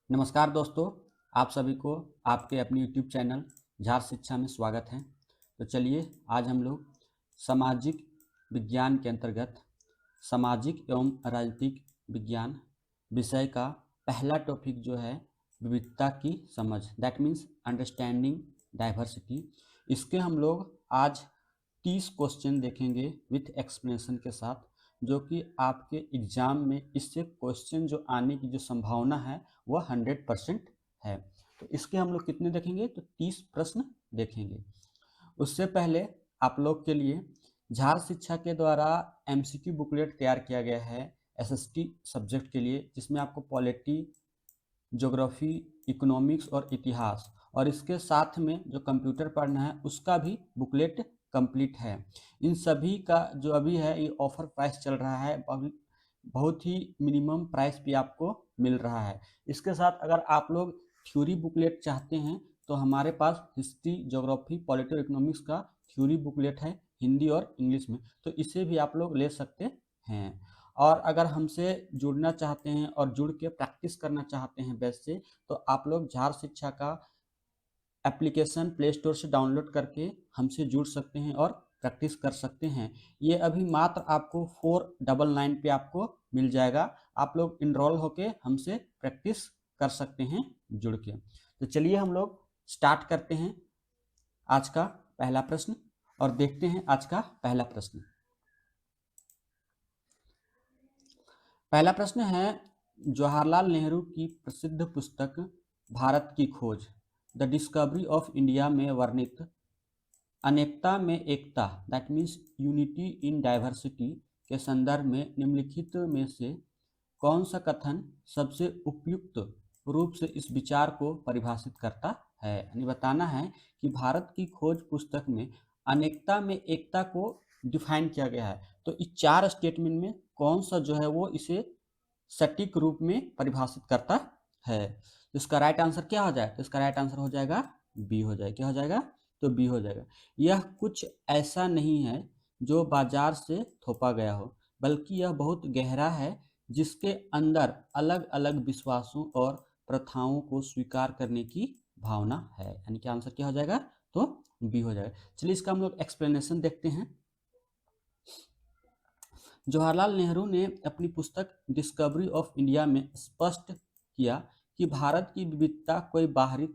नमस्कार दोस्तों, आप सभी को आपके अपने YouTube चैनल झार शिक्षा में स्वागत है। तो चलिए आज हम लोग सामाजिक विज्ञान के अंतर्गत सामाजिक एवं राजनीतिक विज्ञान विषय का पहला टॉपिक जो है विविधता की समझ, दैट मीन्स अंडरस्टैंडिंग डाइवर्सिटी। इसके हम लोग आज 30 क्वेश्चन देखेंगे विथ एक्सप्लेनेशन के साथ, जो कि आपके एग्जाम में इससे क्वेश्चन जो आने की जो संभावना है वह 100% है। तो इसके हम लोग कितने देखेंगे? तो 30 प्रश्न देखेंगे। उससे पहले आप लोग के लिए झार शिक्षा के द्वारा एमसीक्यू बुकलेट तैयार किया गया है एसएसटी सब्जेक्ट के लिए, जिसमें आपको पॉलिटी, ज्योग्राफी, इकोनॉमिक्स और इतिहास और इसके साथ में जो कंप्यूटर पढ़ना है उसका भी बुकलेट कंप्लीट है। इन सभी का जो अभी है ये ऑफर प्राइस चल रहा है, बहुत ही मिनिमम प्राइस पे आपको मिल रहा है। इसके साथ अगर आप लोग थ्योरी बुकलेट चाहते हैं तो हमारे पास हिस्ट्री, ज्योग्राफी, पॉलिटी और इकोनॉमिक्स का थ्योरी बुकलेट है हिंदी और इंग्लिश में, तो इसे भी आप लोग ले सकते हैं। और अगर हमसे जुड़ना चाहते हैं और जुड़ के प्रैक्टिस करना चाहते हैं बेस से, तो आप लोग झार शिक्षा का एप्लीकेशन प्ले स्टोर से डाउनलोड करके हमसे जुड़ सकते हैं और प्रैक्टिस कर सकते हैं। ये अभी मात्र आपको 499 पे आपको मिल जाएगा। आप लोग इनरोल होके हमसे प्रैक्टिस कर सकते हैं जुड़ के। तो चलिए हम लोग स्टार्ट करते हैं आज का पहला प्रश्न और देखते हैं आज का पहला प्रश्न। पहला प्रश्न है, जवाहरलाल नेहरू की प्रसिद्ध पुस्तक भारत की खोज द डिस्कवरी ऑफ इंडिया में वर्णित अनेकता में एकता that means unity in diversity के संदर्भ में निम्नलिखित में से कौन सा कथन सबसे उपयुक्त रूप से इस विचार को परिभाषित करता है। यानी बताना है कि भारत की खोज पुस्तक में अनेकता में एकता को डिफाइन किया गया है, तो इस 4 स्टेटमेंट में कौन सा जो है वो इसे सटीक रूप में परिभाषित करता है। तो इसका राइट आंसर क्या हो जाए? तो इसका राइट आंसर हो जाएगा बी हो जाएगा। क्या हो जाएगा? तो बी हो जाएगा। यह कुछ ऐसा नहीं है जो बाजार से थोपा गया हो, बल्कि यह बहुत गहरा है, जिसके अंदर अलग अलग विश्वासों और प्रथाओं को स्वीकार करने की भावना है। यानी कि आंसर क्या हो जाएगा? तो बी हो जाएगा। चलिए इसका हम लोग एक्सप्लेनेशन देखते हैं। जवाहरलाल नेहरू ने अपनी पुस्तक डिस्कवरी ऑफ इंडिया में स्पष्ट किया कि भारत की विविधता कोई बाहरी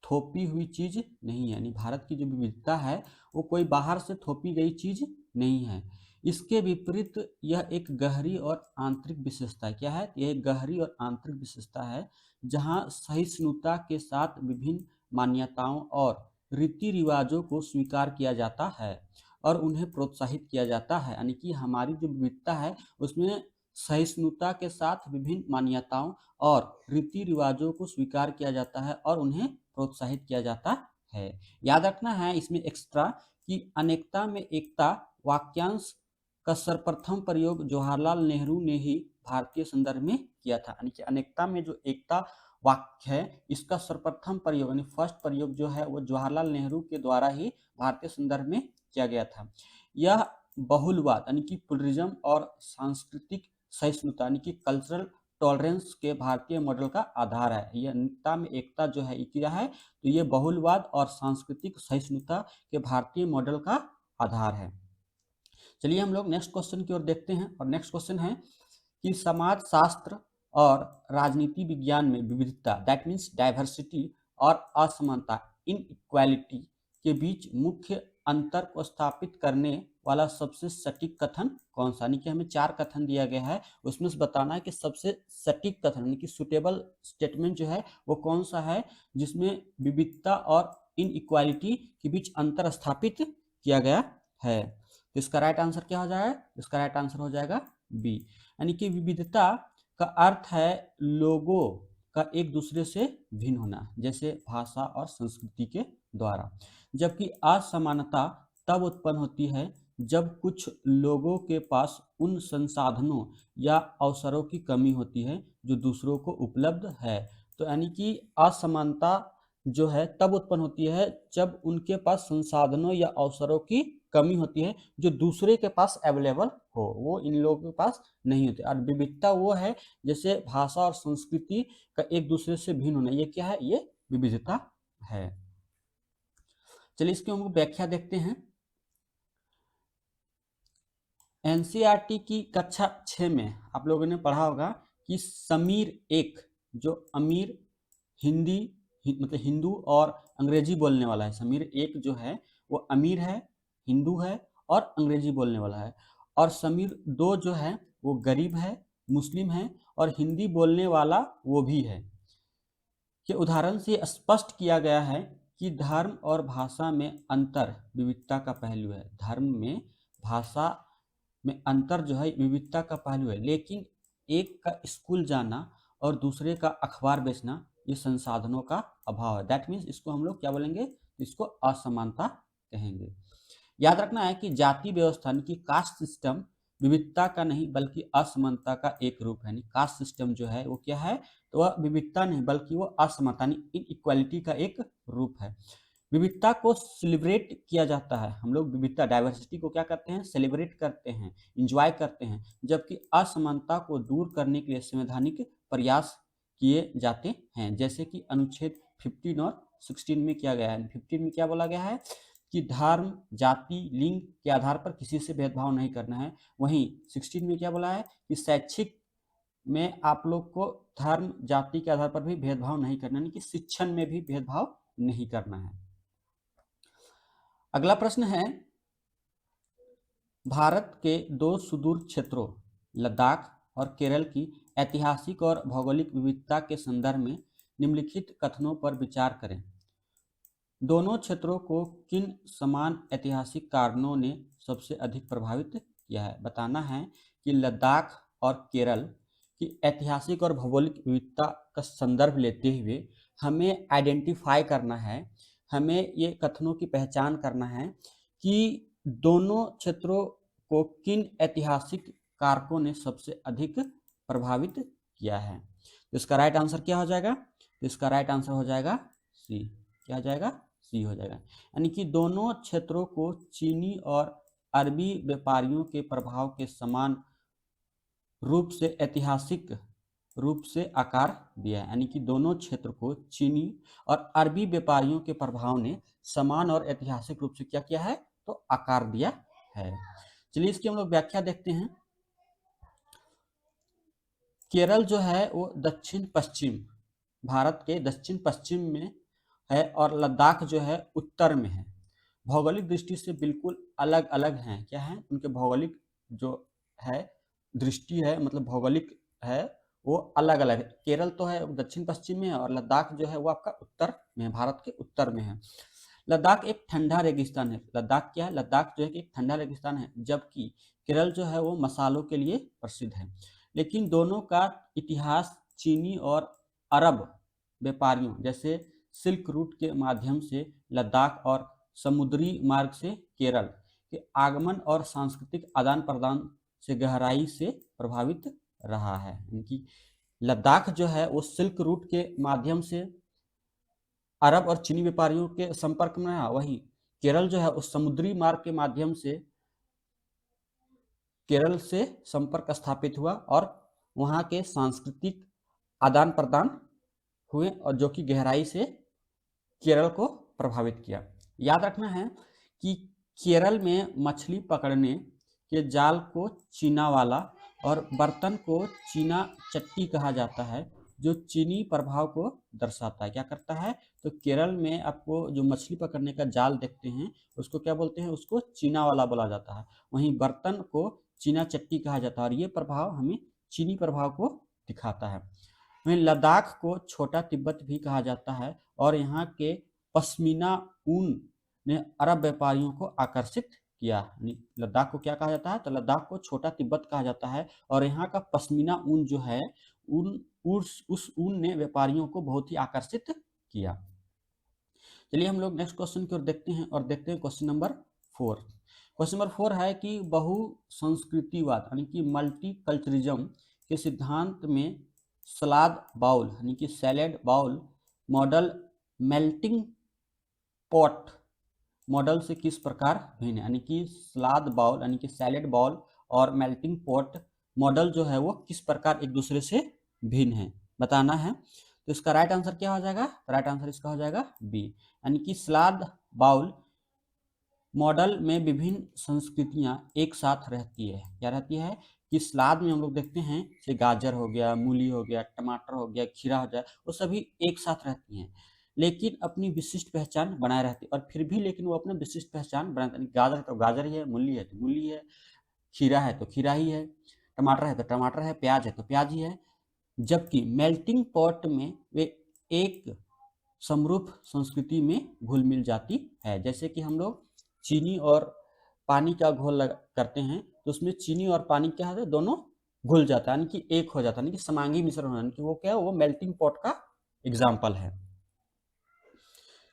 थोपी हुई चीज नहीं है। यानी भारत की जो विविधता है वो कोई बाहर से थोपी गई चीज नहीं है। इसके विपरीत यह एक गहरी और आंतरिक विशेषता है। क्या है? यह एक गहरी और आंतरिक विशेषता है, जहाँ सहिष्णुता के साथ विभिन्न मान्यताओं और रीति रिवाजों को स्वीकार किया जाता है और उन्हें प्रोत्साहित किया जाता है। यानी कि हमारी जो विविधता है उसमें सहिष्णुता के साथ विभिन्न मान्यताओं और रीति रिवाजों को स्वीकार किया जाता है और उन्हें प्रोत्साहित किया जाता है। याद रखना है इसमें एक्स्ट्रा कि अनेकता में एकता वाक्यांश का सर्वप्रथम प्रयोग जवाहरलाल नेहरू ने ही भारतीय संदर्भ में किया था। यानी कि अनेकता में जो एकता वाक्य है इसका सर्वप्रथम प्रयोग यानी फर्स्ट प्रयोग जो है वो जवाहरलाल नेहरू के द्वारा ही भारतीय संदर्भ में किया गया था। यह बहुलवाद यानी कि प्लुरलिज्म और सांस्कृतिक सहिष्णुता यानी कि कल्चरल टॉलरेंस के भारतीय मॉडल का आधार है। यह अनेकता में एकता जो है ये क्या है? तो ये बहुलवाद और सांस्कृतिक सहिष्णुता के भारतीय मॉडल का आधार है। चलिए हम लोग नेक्स्ट क्वेश्चन की ओर देखते हैं और नेक्स्ट क्वेश्चन है कि समाज शास्त्र और राजनीति विज्ञान में विविधता दैट मीन्स डाइवर्सिटी और असमानता इन इक्वालिटी के बीच मुख्य अंतर को स्थापित करने वाला सबसे सटीक कथन कौन सा? यानी कि हमें 4 कथन दिया गया है, उसमें से बताना है कि सबसे सटीक कथन यानी कि सुटेबल स्टेटमेंट जो है वो कौन सा है जिसमें विविधता और इन इक्वालिटी के बीच अंतर स्थापित किया गया है। तो इसका राइट आंसर क्या हो जाएगा? इसका राइट आंसर हो जाएगा बी। यानी कि विविधता का अर्थ है लोगों का एक दूसरे से भिन्न होना, जैसे भाषा और संस्कृति के द्वारा, जबकि असमानता तब उत्पन्न होती है जब कुछ लोगों के पास उन संसाधनों या अवसरों की कमी होती है जो दूसरों को उपलब्ध है। तो यानी कि असमानता जो है तब उत्पन्न होती है जब उनके पास संसाधनों या अवसरों की कमी होती है जो दूसरे के पास अवेलेबल हो, वो इन लोगों के पास नहीं होती। और विविधता वो है जैसे भाषा और संस्कृति का एक दूसरे से भिन्न होना, ये क्या है, ये विविधता है। चलिए इसकी हम व्याख्या देखते हैं। एनसीईआरटी की कक्षा 6 में आप लोगों ने पढ़ा होगा कि समीर एक, जो अमीर हिंदी मतलब हिंदू और अंग्रेजी बोलने वाला है, समीर एक जो है वो अमीर है, हिंदू है और अंग्रेजी बोलने वाला है। और समीर दो जो है वो गरीब है, मुस्लिम है और हिंदी बोलने वाला वो भी है। के उदाहरण से स्पष्ट किया गया है कि धर्म और भाषा में अंतर विविधता का पहलू है। धर्म में, भाषा में अंतर जो है विविधता का पहलू है, लेकिन एक का स्कूल जाना और दूसरे का अखबार बेचना ये संसाधनों का अभाव है। दैट मीन्स इसको हम लोग क्या बोलेंगे, इसको असमानता कहेंगे। याद रखना है कि जाति व्यवस्था यानी कि कास्ट सिस्टम विविधता का नहीं बल्कि असमानता का एक रूप है। कास्ट सिस्टम जो है वो क्या है, तो वह विविधता नहीं बल्कि वो असमानता इन इक्वालिटी का एक रूप है। विविधता को सेलिब्रेट किया जाता है, हम लोग विविधता डाइवर्सिटी को क्या करते हैं, सेलिब्रेट करते हैं, इंजॉय करते हैं, जबकि असमानता को दूर करने के लिए संवैधानिक प्रयास किए जाते हैं, जैसे कि अनुच्छेद 15 और 16 में किया गया है। 15 में क्या बोला गया है कि धर्म, जाति, लिंग के आधार पर किसी से भेदभाव नहीं करना है। वहीं 16 में क्या बोला है कि शैक्षिक में आप लोग को धर्म, जाति के आधार पर भी भेदभाव नहीं करना, यानी कि शिक्षण में भी भेदभाव नहीं करना है। अगला प्रश्न है, भारत के दो सुदूर क्षेत्रों लद्दाख और केरल की ऐतिहासिक और भौगोलिक विविधता के संदर्भ में निम्नलिखित कथनों पर विचार करें। दोनों क्षेत्रों को किन समान ऐतिहासिक कारणों ने सबसे अधिक प्रभावित किया है। बताना है कि लद्दाख और केरल की ऐतिहासिक और भौगोलिक विविधता का संदर्भ लेते हुए हमें आइडेंटिफाई करना है, हमें ये कथनों की पहचान करना है कि दोनों क्षेत्रों को किन ऐतिहासिक कारकों ने सबसे अधिक प्रभावित किया है। तो इसका राइट आंसर क्या हो जाएगा, तो इसका राइट आंसर हो जाएगा सी। क्या हो जाएगा, सी हो जाएगा। यानी कि दोनों क्षेत्रों को चीनी और अरबी व्यापारियों के प्रभाव के समान रूप से ऐतिहासिक रूप से आकार दिया है। यानी कि दोनों क्षेत्र को चीनी और अरबी व्यापारियों के प्रभाव ने समान और ऐतिहासिक रूप से क्या किया है, तो आकार दिया है। चलिए इसकी हम लोग व्याख्या देखते हैं। केरल जो है वो दक्षिण पश्चिम, भारत के दक्षिण पश्चिम में है और लद्दाख जो है उत्तर में है। भौगोलिक दृष्टि से बिल्कुल अलग अलग हैं। क्या है, उनके भौगोलिक जो है दृष्टि है, मतलब भौगोलिक है वो अलग अलग है। केरल तो है दक्षिण पश्चिम में है और लद्दाख जो है वो आपका उत्तर में है, भारत के उत्तर में है। लद्दाख एक ठंडा रेगिस्तान है। लद्दाख क्या है, लद्दाख जो है कि एक ठंडा रेगिस्तान है, जबकि केरल जो है वो मसालों के लिए प्रसिद्ध है। लेकिन दोनों का इतिहास चीनी और अरब व्यापारियों जैसे सिल्क रूट के माध्यम से लद्दाख और समुद्री मार्ग से केरल के आगमन और सांस्कृतिक आदान प्रदान से गहराई से प्रभावित रहा है। इनकी लद्दाख जो है वो सिल्क रूट के माध्यम से अरब और चीनी व्यापारियों के संपर्क में रहा, वही केरल जो है उस समुद्री मार्ग के माध्यम से केरल से संपर्क स्थापित हुआ और वहां के सांस्कृतिक आदान प्रदान हुए और जो कि गहराई से केरल को प्रभावित किया। याद रखना है कि केरल में मछली पकड़ने के जाल को चीना वाला और बर्तन को चीना चट्टी कहा जाता है, जो चीनी प्रभाव को दर्शाता है। क्या करता है, तो केरल में आपको जो मछली पकड़ने का जाल देखते हैं उसको क्या बोलते हैं, उसको चीना वाला बोला जाता है। वहीं बर्तन को चीना चट्टी कहा जाता है और ये प्रभाव हमें चीनी प्रभाव को दिखाता है। वहीं लद्दाख को छोटा तिब्बत भी कहा जाता है और यहाँ के पश्मीना ऊन ने अरब व्यापारियों को आकर्षित किया। लद्दाख को क्या कहा जाता है, तो लद्दाख को छोटा तिब्बत कहा जाता है और यहाँ का पश्मीना ऊन जो है उस ऊन ने व्यापारियों को बहुत ही आकर्षित किया। चलिए हम लोग नेक्स्ट क्वेश्चन की ओर देखते हैं और देखते हैं क्वेश्चन नंबर 4। क्वेश्चन नंबर 4 है कि बहुसंस्कृतिवाद यानी कि मल्टीकल्चरिज्म के सिद्धांत में सलाद बाउल यानी कि salad bowl model, melting pot model से किस प्रकार भिन्न है, यानी कि सलाद बाउल यानी कि सैलेड बाउल और मेल्टिंग पॉट मॉडल जो है वो किस प्रकार एक दूसरे से भिन्न है बताना है। तो इसका राइट आंसर क्या हो जाएगा, तो राइट आंसर इसका हो जाएगा बी, यानी कि सलाद बाउल मॉडल में विभिन्न संस्कृतियां एक साथ रहती है। क्या रहती है कि सलाद में हम लोग देखते हैं जैसे गाजर हो गया, मूली हो गया, टमाटर हो गया, खीरा हो जाए, वो सभी एक साथ रहती हैं लेकिन अपनी विशिष्ट पहचान बनाए रहती है। और फिर भी लेकिन वो अपनी विशिष्ट पहचान बनाते हैं। गाजर है तो गाजर ही है, मूली है तो मूली है, खीरा है तो खीरा ही है, टमाटर है तो टमाटर है, प्याज है तो प्याज ही है। जबकि मेल्टिंग पॉट में वे एक समरूप संस्कृति में घुल मिल जाती है। जैसे कि हम लोग चीनी और पानी का घोल करते हैं तो उसमें चीनी और पानी क्या होता है, दोनों घुल जाता है, यानी कि एक हो जाता है, यानी कि समांगी मिश्रण होना, कि वो क्या है, वो मेल्टिंग पॉट का एग्जाम्पल है।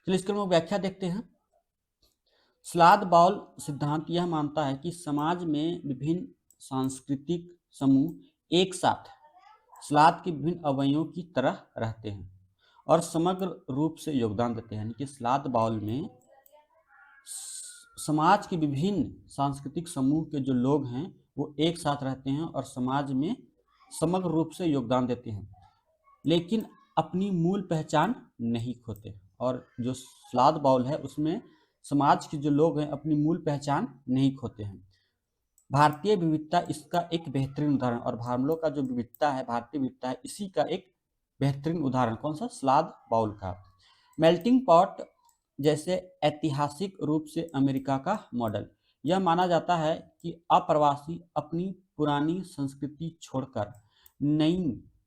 चलिए इसके हम व्याख्या देखते हैं। सलाद बाउल सिद्धांत यह मानता है कि समाज में विभिन्न सांस्कृतिक समूह एक साथ सलाद के विभिन्न अवयवों की तरह रहते हैं और समग्र रूप से योगदान देते हैं। यानी कि सलाद बाउल में समाज के विभिन्न सांस्कृतिक समूह के जो लोग हैं वो एक साथ रहते हैं और समाज में समग्र रूप से योगदान देते हैं लेकिन अपनी मूल पहचान नहीं खोते। और जो सलाद बाउल है उसमें समाज के जो लोग हैं अपनी मूल पहचान नहीं खोते हैं। भारतीय विविधता इसका एक बेहतरीन उदाहरण, और हम लोग का जो विविधता है, भारतीय विविधता है, इसी का एक बेहतरीन उदाहरण कौन सा, सलाद बाउल का। मेल्टिंग पॉट जैसे ऐतिहासिक रूप से अमेरिका का मॉडल, यह माना जाता है कि अप्रवासी अपनी पुरानी संस्कृति छोड़कर नई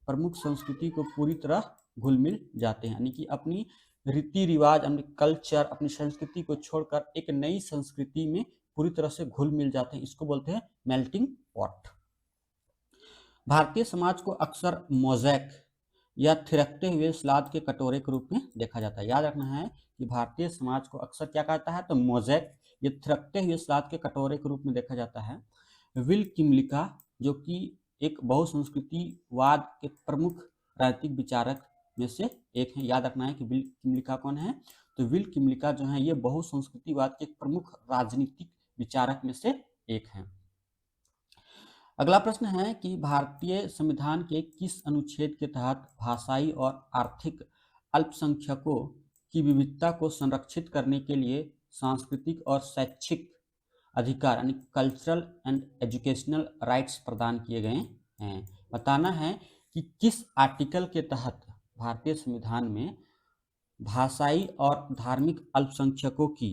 प्रमुख संस्कृति को पूरी तरह घुल मिल जाते हैं, यानी कि अपनी रीति रिवाज, अपनी कल्चर, अपनी संस्कृति को छोड़कर एक नई संस्कृति में पूरी तरह से घुल मिल जाते हैं। इसको बोलते हैं मेल्टिंग पॉट। भारतीय समाज को अक्सर मोज़ैक या थिरकते हुए सलाद के कटोरे के रूप में देखा जाता है। याद रखना है कि भारतीय समाज को अक्सर क्या कहता है, तो मोज़ैक या थिरकते हुए सलाद के कटोरे के रूप में देखा जाता है। विल किमलिका जो कि एक बहुसंस्कृतिवाद के प्रमुख राजनीतिक विचारक में से एक है। याद रखना है कि विल किमलिका कौन है, तो विल किमलिका जो है ये बहुसंस्कृतिवाद के प्रमुख राजनीतिक विचारक में से एक हैं। अगला प्रश्न है कि भारतीय संविधान के किस अनुच्छेद के तहत भाषाई और आर्थिक अल्पसंख्यकों की विविधता को संरक्षित करने के लिए सांस्कृतिक और शैक्षिक अधिकार यानी कल्चरल एंड एजुकेशनल राइट्स प्रदान किए गए हैं। बताना है कि किस आर्टिकल के तहत भारतीय संविधान में भाषाई और धार्मिक अल्पसंख्यकों की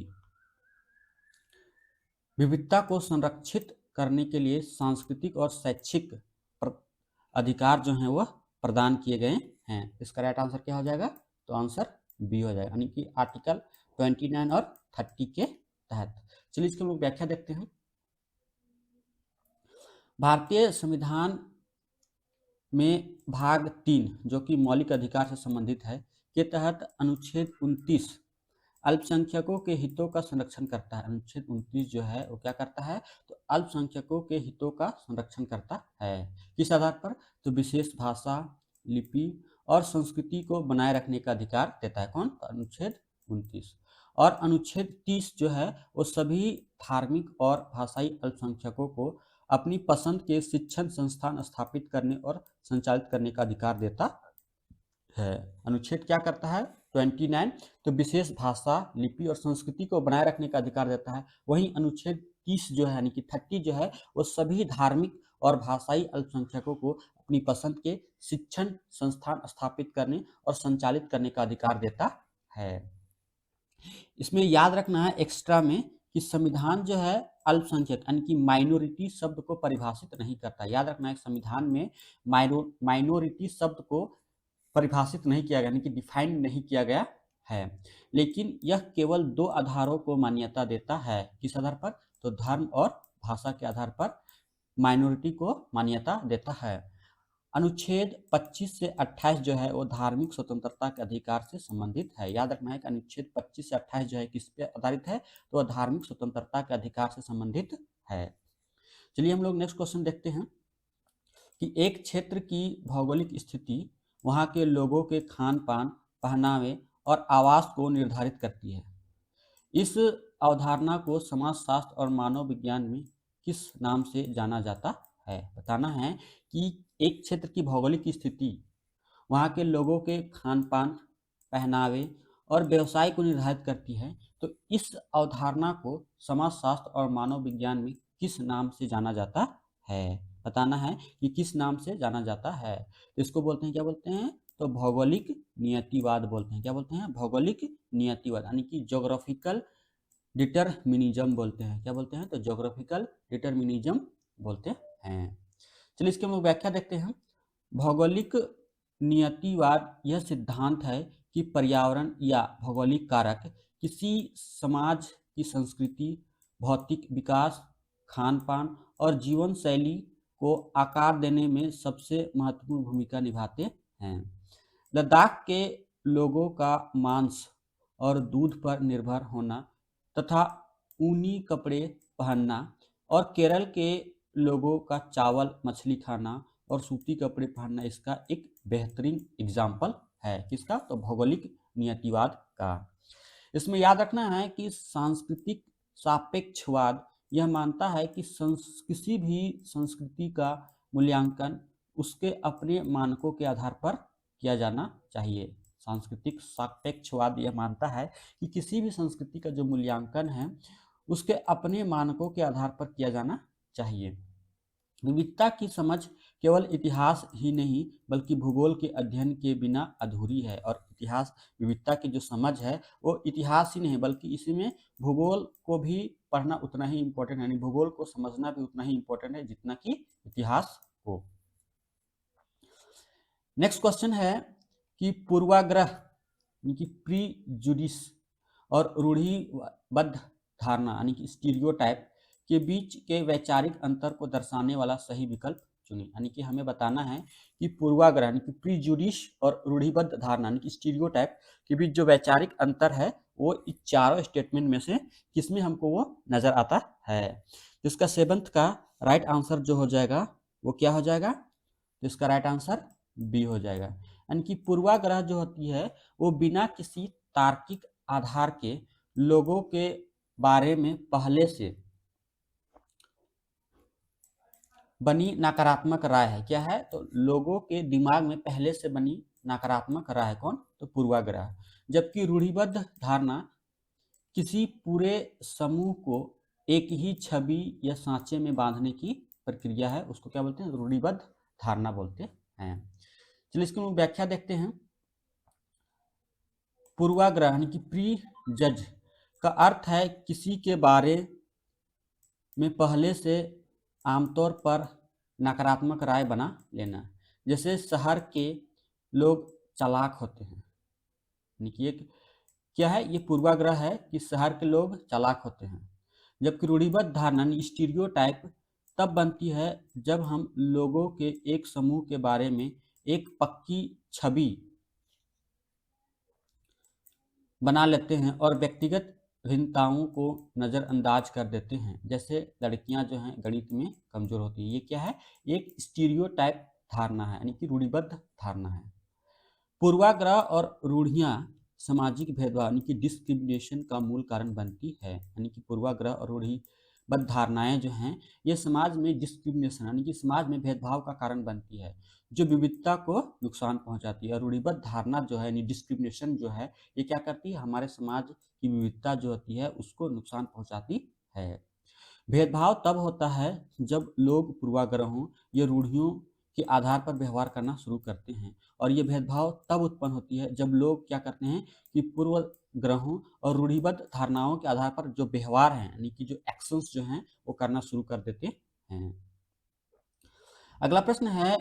विविधता को संरक्षित करने के लिए सांस्कृतिक और शैक्षिक अधिकार जो हैं वह प्रदान किए गए हैं। इसका राइट आंसर क्या हो जाएगा, तो आंसर बी हो जाएगा, यानी कि आर्टिकल 29 और 30 के तहत। चलिए इसकी हम लोग व्याख्या देखते हैं। भारतीय संविधान में भाग 3 जो कि मौलिक अधिकार से संबंधित है के तहत अनुच्छेद 29 अल्पसंख्यकों के हितों का संरक्षण करता है। अनुच्छेद 29 जो है वो क्या करता है, तो अल्पसंख्यकों के हितों का संरक्षण करता है। किस आधार पर, तो विशेष भाषा, लिपि और संस्कृति को बनाए रखने का अधिकार देता है। कौन, तो अनुच्छेद 29। और अनुच्छेद 30 जो है वो सभी धार्मिक और भाषाई अल्पसंख्यकों को अपनी पसंद के शिक्षण संस्थान स्थापित करने और संचालित करने का अधिकार देता है। अनुच्छेद क्या करता है, 29 तो विशेष भाषा, लिपि और संस्कृति को बनाए रखने का अधिकार देता है। वहीं अनुच्छेद 30 जो है यानी कि 30 जो है वो सभी धार्मिक और भाषाई अल्पसंख्यकों को अपनी पसंद के शिक्षण संस्थान स्थापित करने और संचालित करने का अधिकार देता है। इसमें याद रखना है एक्स्ट्रा में कि संविधान जो है अल्पसंख्यक यानी कि माइनॉरिटी शब्द को परिभाषित नहीं करता। याद रखना है संविधान में माइनॉरिटी शब्द को परिभाषित नहीं किया गया, यानी कि डिफाइंड नहीं किया गया है, लेकिन यह केवल 2 आधारों को मान्यता देता है। किस आधार पर, तो धर्म और भाषा के आधार पर माइनॉरिटी को मान्यता देता है। अनुच्छेद 25 से 28 जो है वो धार्मिक स्वतंत्रता के अधिकार से संबंधित है। याद रखना है कि अनुच्छेद 25 से 28 जो है किस पे आधारित है, तो वह धार्मिक स्वतंत्रता के अधिकार से संबंधित है। चलिए हम लोग नेक्स्ट क्वेश्चन देखते हैं कि एक क्षेत्र की भौगोलिक स्थिति वहाँ के लोगों के खान पान, पहनावे और आवास को निर्धारित करती है। इस अवधारणा को समाजशास्त्र और मानव विज्ञान में किस नाम से जाना जाता है? बताना है कि एक क्षेत्र की भौगोलिक स्थिति वहाँ के लोगों के खान-पान, पहनावे और व्यवसाय को निर्धारित करती है। तो इस अवधारणा को समाजशास्त्र और मानव विज्ञान में किस नाम से जाना जाता है? बताना है कि किस नाम से जाना जाता है। तो इसको बोलते हैं, क्या बोलते हैं? तो भौगोलिक नियतिवाद बोलते हैं। क्या बोलते हैं? भौगोलिक नियतिवाद, यानी कि ज्योग्राफिकल डिटरमिनिज्म बोलते हैं। क्या बोलते हैं? तो ज्योग्राफिकल डिटरमिनिज्म बोलते हैं। चलिए इसकी हम लोग व्याख्या देखते हैं। भौगोलिक नियतिवाद यह सिद्धांत है कि पर्यावरण या भौगोलिक कारक किसी समाज की संस्कृति, भौतिक विकास, खान-पान और जीवन शैली को आकार देने में सबसे महत्वपूर्ण भूमिका निभाते हैं। लद्दाख के लोगों का मांस और दूध पर निर्भर होना तथा ऊनी कपड़े पहनना और केरल के लोगों का चावल, मछली खाना और सूती कपड़े पहनना इसका एक बेहतरीन एग्जाम्पल है। किसका? तो भौगोलिक नियतिवाद का। इसमें याद रखना है कि सांस्कृतिक सापेक्षवाद यह मानता है कि किसी भी संस्कृति का मूल्यांकन उसके अपने मानकों के आधार पर किया जाना चाहिए। सांस्कृतिक सापेक्षवाद यह मानता है कि किसी भी संस्कृति का जो मूल्यांकन है उसके अपने मानकों के आधार पर किया जाना चाहिए। विविधता की समझ केवल इतिहास ही नहीं बल्कि भूगोल के अध्ययन के बिना अधूरी है। और इतिहास, विविधता की जो समझ है वो इतिहास ही नहीं बल्कि इसमें भूगोल को भी पढ़ना उतना ही इम्पोर्टेंट है, यानी भूगोल को समझना भी उतना ही इम्पोर्टेंट है जितना कि इतिहास को। नेक्स्ट क्वेश्चन है कि पूर्वाग्रह यानी कि प्रीजुडिस और रूढ़िबद्ध धारणा यानी कि स्टीरियोटाइप के बीच के वैचारिक अंतर को दर्शाने वाला सही विकल्प चुनें। यानी कि हमें बताना है कि पूर्वाग्रह यानी कि प्रीजुडिस और रूढ़िबद्ध धारणा यानी कि स्टीरियोटाइप के बीच जो वैचारिक अंतर है वो इस चारों स्टेटमेंट में से किसमें हमको वो नजर आता है। तो इसका सेवंथ का राइट आंसर जो हो जाएगा वो क्या हो जाएगा? तो इसका राइट आंसर बी हो जाएगा। यानी कि पूर्वाग्रह जो होती है वो बिना किसी तार्किक आधार के लोगों के बारे में पहले से बनी नकारात्मक राय है। क्या है? तो लोगों के दिमाग में पहले से बनी नकारात्मक राय है। कौन? तो पूर्वाग्रह। जबकि रूढ़िबद्ध धारणा किसी पूरे समूह को एक ही छवि या सांचे में बांधने की प्रक्रिया है, उसको क्या बोलते हैं? रूढ़िबद्ध धारणा बोलते हैं। चलिए इसकी हम व्याख्या देखते हैं। पूर्वाग्रह यानी कि प्री जज का अर्थ है किसी के बारे में पहले से आमतौर पर नकारात्मक राय बना लेना। जैसे शहर के लोग चालाक होते हैं, यानी कि एक क्या है? ये पूर्वाग्रह है कि शहर के लोग चालाक होते हैं। जबकि रूढ़िबद्ध धारणा स्टीरियोटाइप तब बनती है जब हम लोगों के एक समूह के बारे में एक पक्की छवि बना लेते हैं और व्यक्तिगत भिन्नताओं को नज़रअंदाज कर देते हैं। जैसे लड़कियां जो हैं गणित में कमजोर होती हैं। ये क्या है? एक स्टीरियोटाइप धारणा है, यानी कि रूढ़िबद्ध धारणा है। पूर्वाग्रह और रूढ़ियां सामाजिक भेदभाव यानी कि डिस्क्रिमिनेशन का मूल कारण बनती है। यानी कि पूर्वाग्रह और रूढ़िबद्ध धारणाएं जो हैं ये समाज में डिस्क्रिमिनेशन यानी कि समाज में भेदभाव का कारण बनती है जो विविधता को नुकसान पहुंचाती है। और रूढ़िबद्ध धारणा जो है यानी डिस्क्रिमिनेशन जो है ये क्या करती है? हमारे समाज की विविधता जो होती है उसको नुकसान पहुंचाती है। भेदभाव तब होता है जब लोग पूर्वाग्रहों या रूढ़ियों के आधार पर व्यवहार करना शुरू करते हैं। और ये भेदभाव तब उत्पन्न होती है जब लोग क्या करते हैं कि पूर्वग्रहों और रूढ़िबद्ध धारणाओं के आधार पर जो व्यवहार हैं यानी कि जो एक्शंस जो हैं वो करना शुरू कर देते हैं। अगला प्रश्न है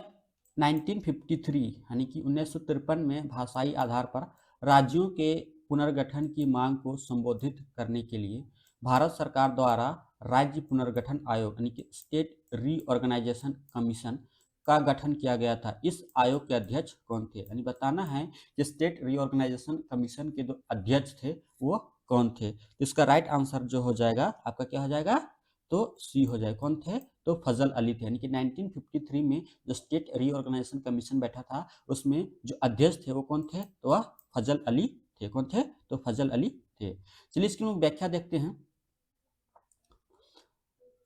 1953 यानी कि 1953 में भाषाई आधार पर राज्यों के पुनर्गठन की मांग को संबोधित करने के लिए भारत सरकार द्वारा राज्य पुनर्गठन आयोग यानी कि स्टेट रीऑर्गेनाइजेशन कमीशन का गठन किया गया था। इस आयोग के अध्यक्ष कौन थे? यानी बताना है कि स्टेट रीऑर्गेनाइजेशन कमीशन के जो अध्यक्ष थे वो कौन थे। इसका राइट आंसर जो हो जाएगा आपका क्या हो जाएगा? तो सी हो जाए। कौन थे? तो फजल अली थे। यानी कि 1953 में जो स्टेट रीऑर्गेनाइजेशन कमीशन बैठा था उसमें जो अध्यक्ष थे वो कौन थे? तो वह फजल अली थे। कौन थे? तो फजल अली थे। चलिए इसकी हम व्याख्या देखते हैं।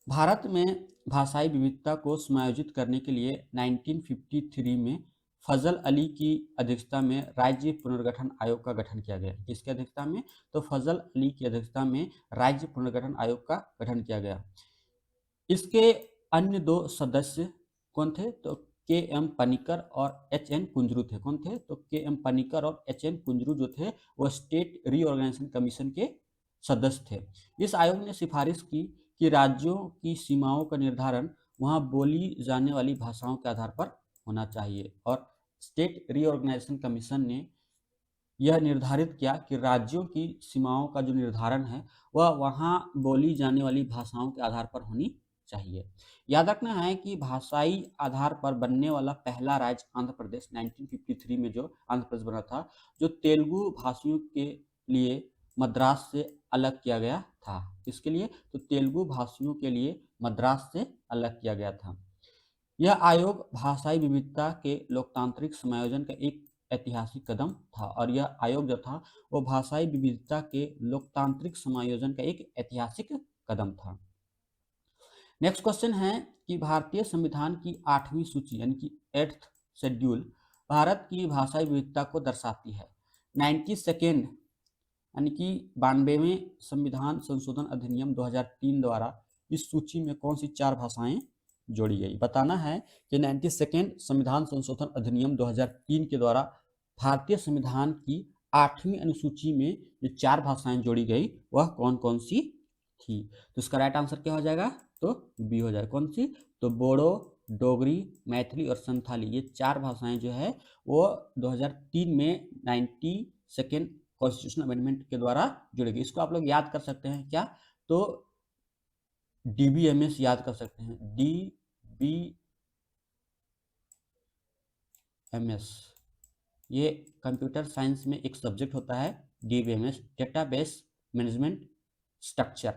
भारत में भाषाई विविधता को समायोजित करने के लिए 1953 में फजल अली की अध्यक्षता में राज्य पुनर्गठन आयोग का गठन किया गया। किसकी अध्यक्षता में? तो फजल अली की अध्यक्षता में राज्य पुनर्गठन आयोग का गठन किया गया। इसके अन्य दो सदस्य कौन थे? तो के एम पनिकर और एच एन कुंजरू थे। कौन थे? तो के एम पनिकर और एच एन कुंजरू जो थे वो स्टेट रीऑर्गेनाइजेशन कमीशन के सदस्य थे। इस आयोग ने सिफारिश की कि राज्यों की सीमाओं का निर्धारण वहां बोली जाने वाली भाषाओं के आधार पर होना चाहिए, और स्टेट रीऑर्गेनाइजेशन कमीशन ने यह निर्धारित किया कि राज्यों की सीमाओं का जो निर्धारण है वह वहां बोली जाने वाली भाषाओं के आधार पर होनी चाहिए। याद रखना है कि भाषाई आधार पर बनने वाला पहला राज्य आंध्र प्रदेश 1953 में जो आंध्र प्रदेश बना था, जो तेलुगु भाषियों के लिए मद्रास से अलग किया गया था। किसके लिए? तो तेलुगु भाषियों के लिए मद्रास से अलग किया गया था। यह आयोग भाषाई विविधता के लोकतांत्रिक समायोजन का एक ऐतिहासिक कदम था, और यह आयोग जो था वो भाषाई विविधता के लोकतांत्रिक समायोजन का एक ऐतिहासिक कदम था। नेक्स्ट क्वेश्चन है कि भारतीय संविधान की 8वीं सूची यानी कि 8th शेड्यूल भारत की भाषाई विविधता को दर्शाती है। 92nd यानी कि 92वें संविधान संशोधन अधिनियम 2003 द्वारा इस सूची में कौन सी 4 भाषाएं जोड़ी गई? बताना है कि 92nd संविधान संशोधन अधिनियम 2003 के द्वारा भारतीय संविधान की 8वीं अनुसूची में जो 4 भाषाएं जोड़ी गई वह कौन कौन सी थी? तो इसका राइट आंसर क्या हो जाएगा? तो बी हो जाएगा। कौन सी? तो बोडो, डोगरी, मैथिली और संथाली, ये 4 भाषाएं जो है वो 2003 में 92nd कॉन्स्टिट्यूशन अमेंडमेंट के द्वारा जुड़ी गई। इसको आप लोग याद कर सकते हैं क्या? तो DBMS याद कर सकते हैं। DBMS ये कंप्यूटर साइंस में एक सब्जेक्ट होता है। DBMS database management structure.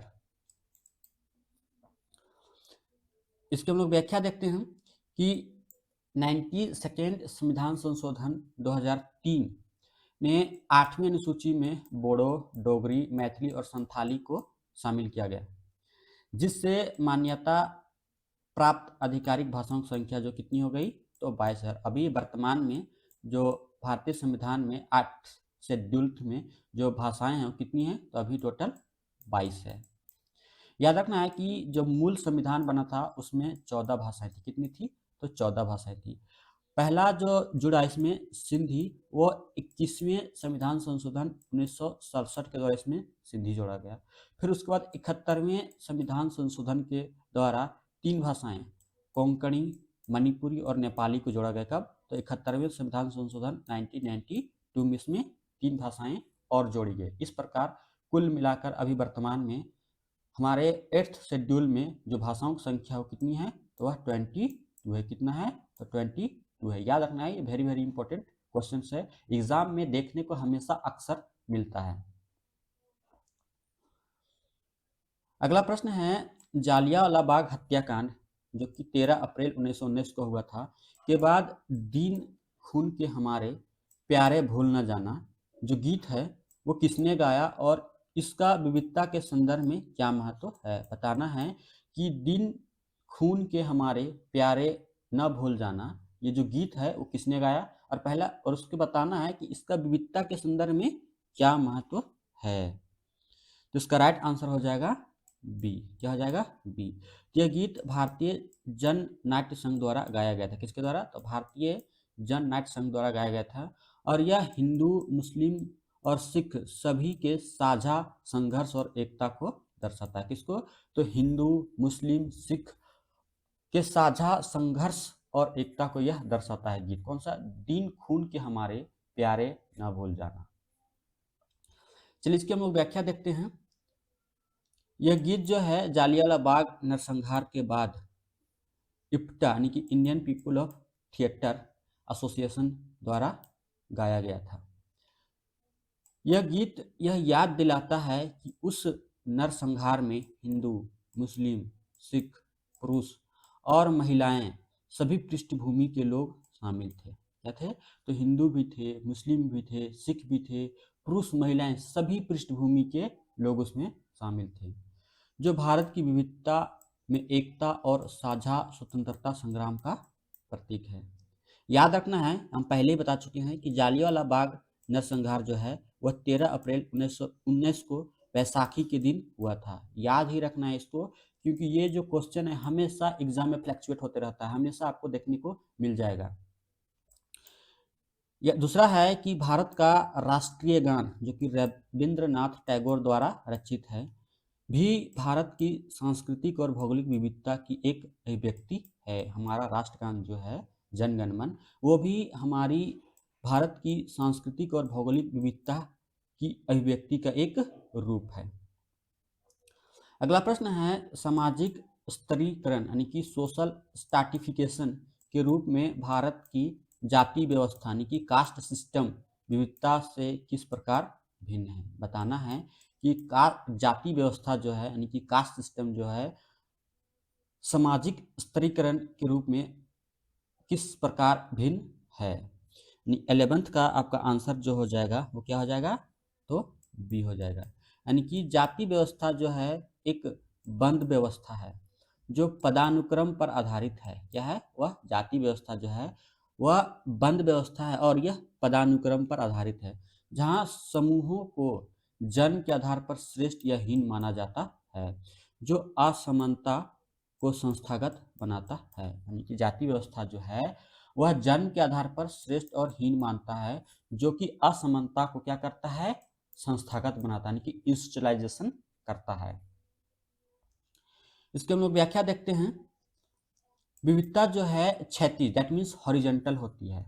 इसके हम लोग व्याख्या देखते हैं कि 92nd संविधान संशोधन 2003 ने 8वीं अनुसूची में बोडो, डोगरी, मैथिली और संथाली को शामिल किया गया, जिससे मान्यता प्राप्त आधिकारिक भाषाओं की संख्या जो कितनी हो गई? तो 22 है। अभी वर्तमान में जो भारतीय संविधान में 8 शेड्यूल में जो भाषाएं हैं वो कितनी हैं? तो अभी टोटल 22 है। याद रखना है कि जब मूल संविधान बना था उसमें 14 भाषाएं थी। कितनी थी? तो 14 भाषाएं थी। पहला जो जुड़ा इसमें सिंधी, वो 21वें संविधान संशोधन 1967 के द्वारा इसमें सिंधी जोड़ा गया। फिर उसके बाद 71वें संविधान संशोधन के द्वारा 3 भाषाएं कोंकणी, मणिपुरी और नेपाली को जोड़ा गया। कब? तो 71वें संविधान संशोधन 1992 में इसमें 3 भाषाएं और जोड़ी गई। इस प्रकार कुल मिलाकर अभी वर्तमान में हमारे 8th शेड्यूल में जो भाषाओं की संख्या वो कितनी है? तो वह 22 है। कितना है? तो 22 है। याद रखना है, ये वेरी वेरी इंपॉर्टेंट क्वेश्चन है, एग्जाम में देखने को हमेशा अक्सर मिलता है। अगला प्रश्न है, जालियांवाला बाग हत्याकांड जो कि 13 अप्रैल 1919 को हुआ था के बाद दिन खून के हमारे प्यारे भूल न जाना जो गीत है वो किसने गाया और इसका विविधता के संदर्भ में क्या महत्व है? बताना है कि दिन खून के हमारे प्यारे न भूल जाना ये जो गीत है वो किसने गाया, और पहला और उसके बताना है कि इसका विविधता के संदर्भ में क्या महत्व है। तो इसका राइट आंसर हो जाएगा बी। क्या हो जाएगा? बी। यह गीत भारतीय जन नाट्य संघ द्वारा गाया गया था। किसके द्वारा? तो भारतीय जन नाट्य संघ द्वारा गाया गया था, और यह हिंदू, मुस्लिम और सिख सभी के साझा संघर्ष और एकता को दर्शाता है। किसको? तो हिंदू, मुस्लिम, सिख के साझा संघर्ष और एकता को यह दर्शाता है गीत। कौन सा? दिन खून के हमारे प्यारे न भूल जाना। चलिए इसकी हम लोग व्याख्या देखते हैं। यह गीत जो है जालियांवाला बाग नरसंहार के बाद इप्टा यानी कि Indian people of theatre association द्वारा गाया गया था। यह गीत यह याद दिलाता है कि उस नरसंहार में हिंदू, मुस्लिम, सिख, पुरुष और महिलाएं सभी पृष्ठभूमि के लोग शामिल थे। क्या थे? तो हिंदू भी थे, मुस्लिम भी थे, सिख भी थे, पुरुष महिलाएं सभी पृष्ठभूमि के लोग उसमें शामिल थे, जो भारत की विविधता में एकता और साझा स्वतंत्रता संग्राम का प्रतीक है। याद रखना है, हम पहले ही बता चुके हैं कि जालियांवाला बाग नरसंहार जो है वह 13 अप्रैल 1919 को बैसाखी के दिन हुआ था। याद ही रखना है इसको, क्योंकि ये जो क्वेश्चन है हमेशा एग्जाम में फ्लैक्चुएट होते रहता है, हमेशा आपको देखने को मिल जाएगा। या दूसरा है कि भारत का राष्ट्रीय गान जो कि रविंद्रनाथ टैगोर द्वारा रचित है, भी भारत की सांस्कृतिक और भौगोलिक विविधता की एक अभिव्यक्ति है। हमारा राष्ट्रगान जो है जन गण मन, वो भी हमारी भारत की सांस्कृतिक और भौगोलिक विविधता की अभिव्यक्ति का एक रूप है। अगला प्रश्न है, सामाजिक स्तरीकरण यानी कि सोशल स्ट्रैटिफिकेशन के रूप में भारत की जाति व्यवस्था यानी कि कास्ट सिस्टम विविधता से किस प्रकार भिन्न है। बताना है कि जाति व्यवस्था जो है यानी कि कास्ट सिस्टम जो है सामाजिक स्तरीकरण के रूप में किस प्रकार भिन्न है। 11th का आपका आंसर जो हो जाएगा वो क्या हो जाएगा, तो बी हो जाएगा। यानी कि जाति व्यवस्था जो है एक बंद व्यवस्था है जो पदानुक्रम पर आधारित है। क्या है वह? जाति व्यवस्था जो है वह बंद व्यवस्था है और यह पदानुक्रम पर आधारित है, जहाँ समूहों को जन्म के आधार पर श्रेष्ठ या हीन माना जाता है, जो असमानता को संस्थागत बनाता है। यानी कि जाति व्यवस्था जो है वह जन्म के आधार पर श्रेष्ठ और हीन मानता है, जो कि असमानता को क्या करता है, संस्थागत बनाता है, यानी कि इंस्टीट्यूशनलाइजेशन करता है। इसके हम लोग व्याख्या देखते हैं। विविधता जो है क्षैतिज दैट मीन्स हॉरिजॉन्टल होती है,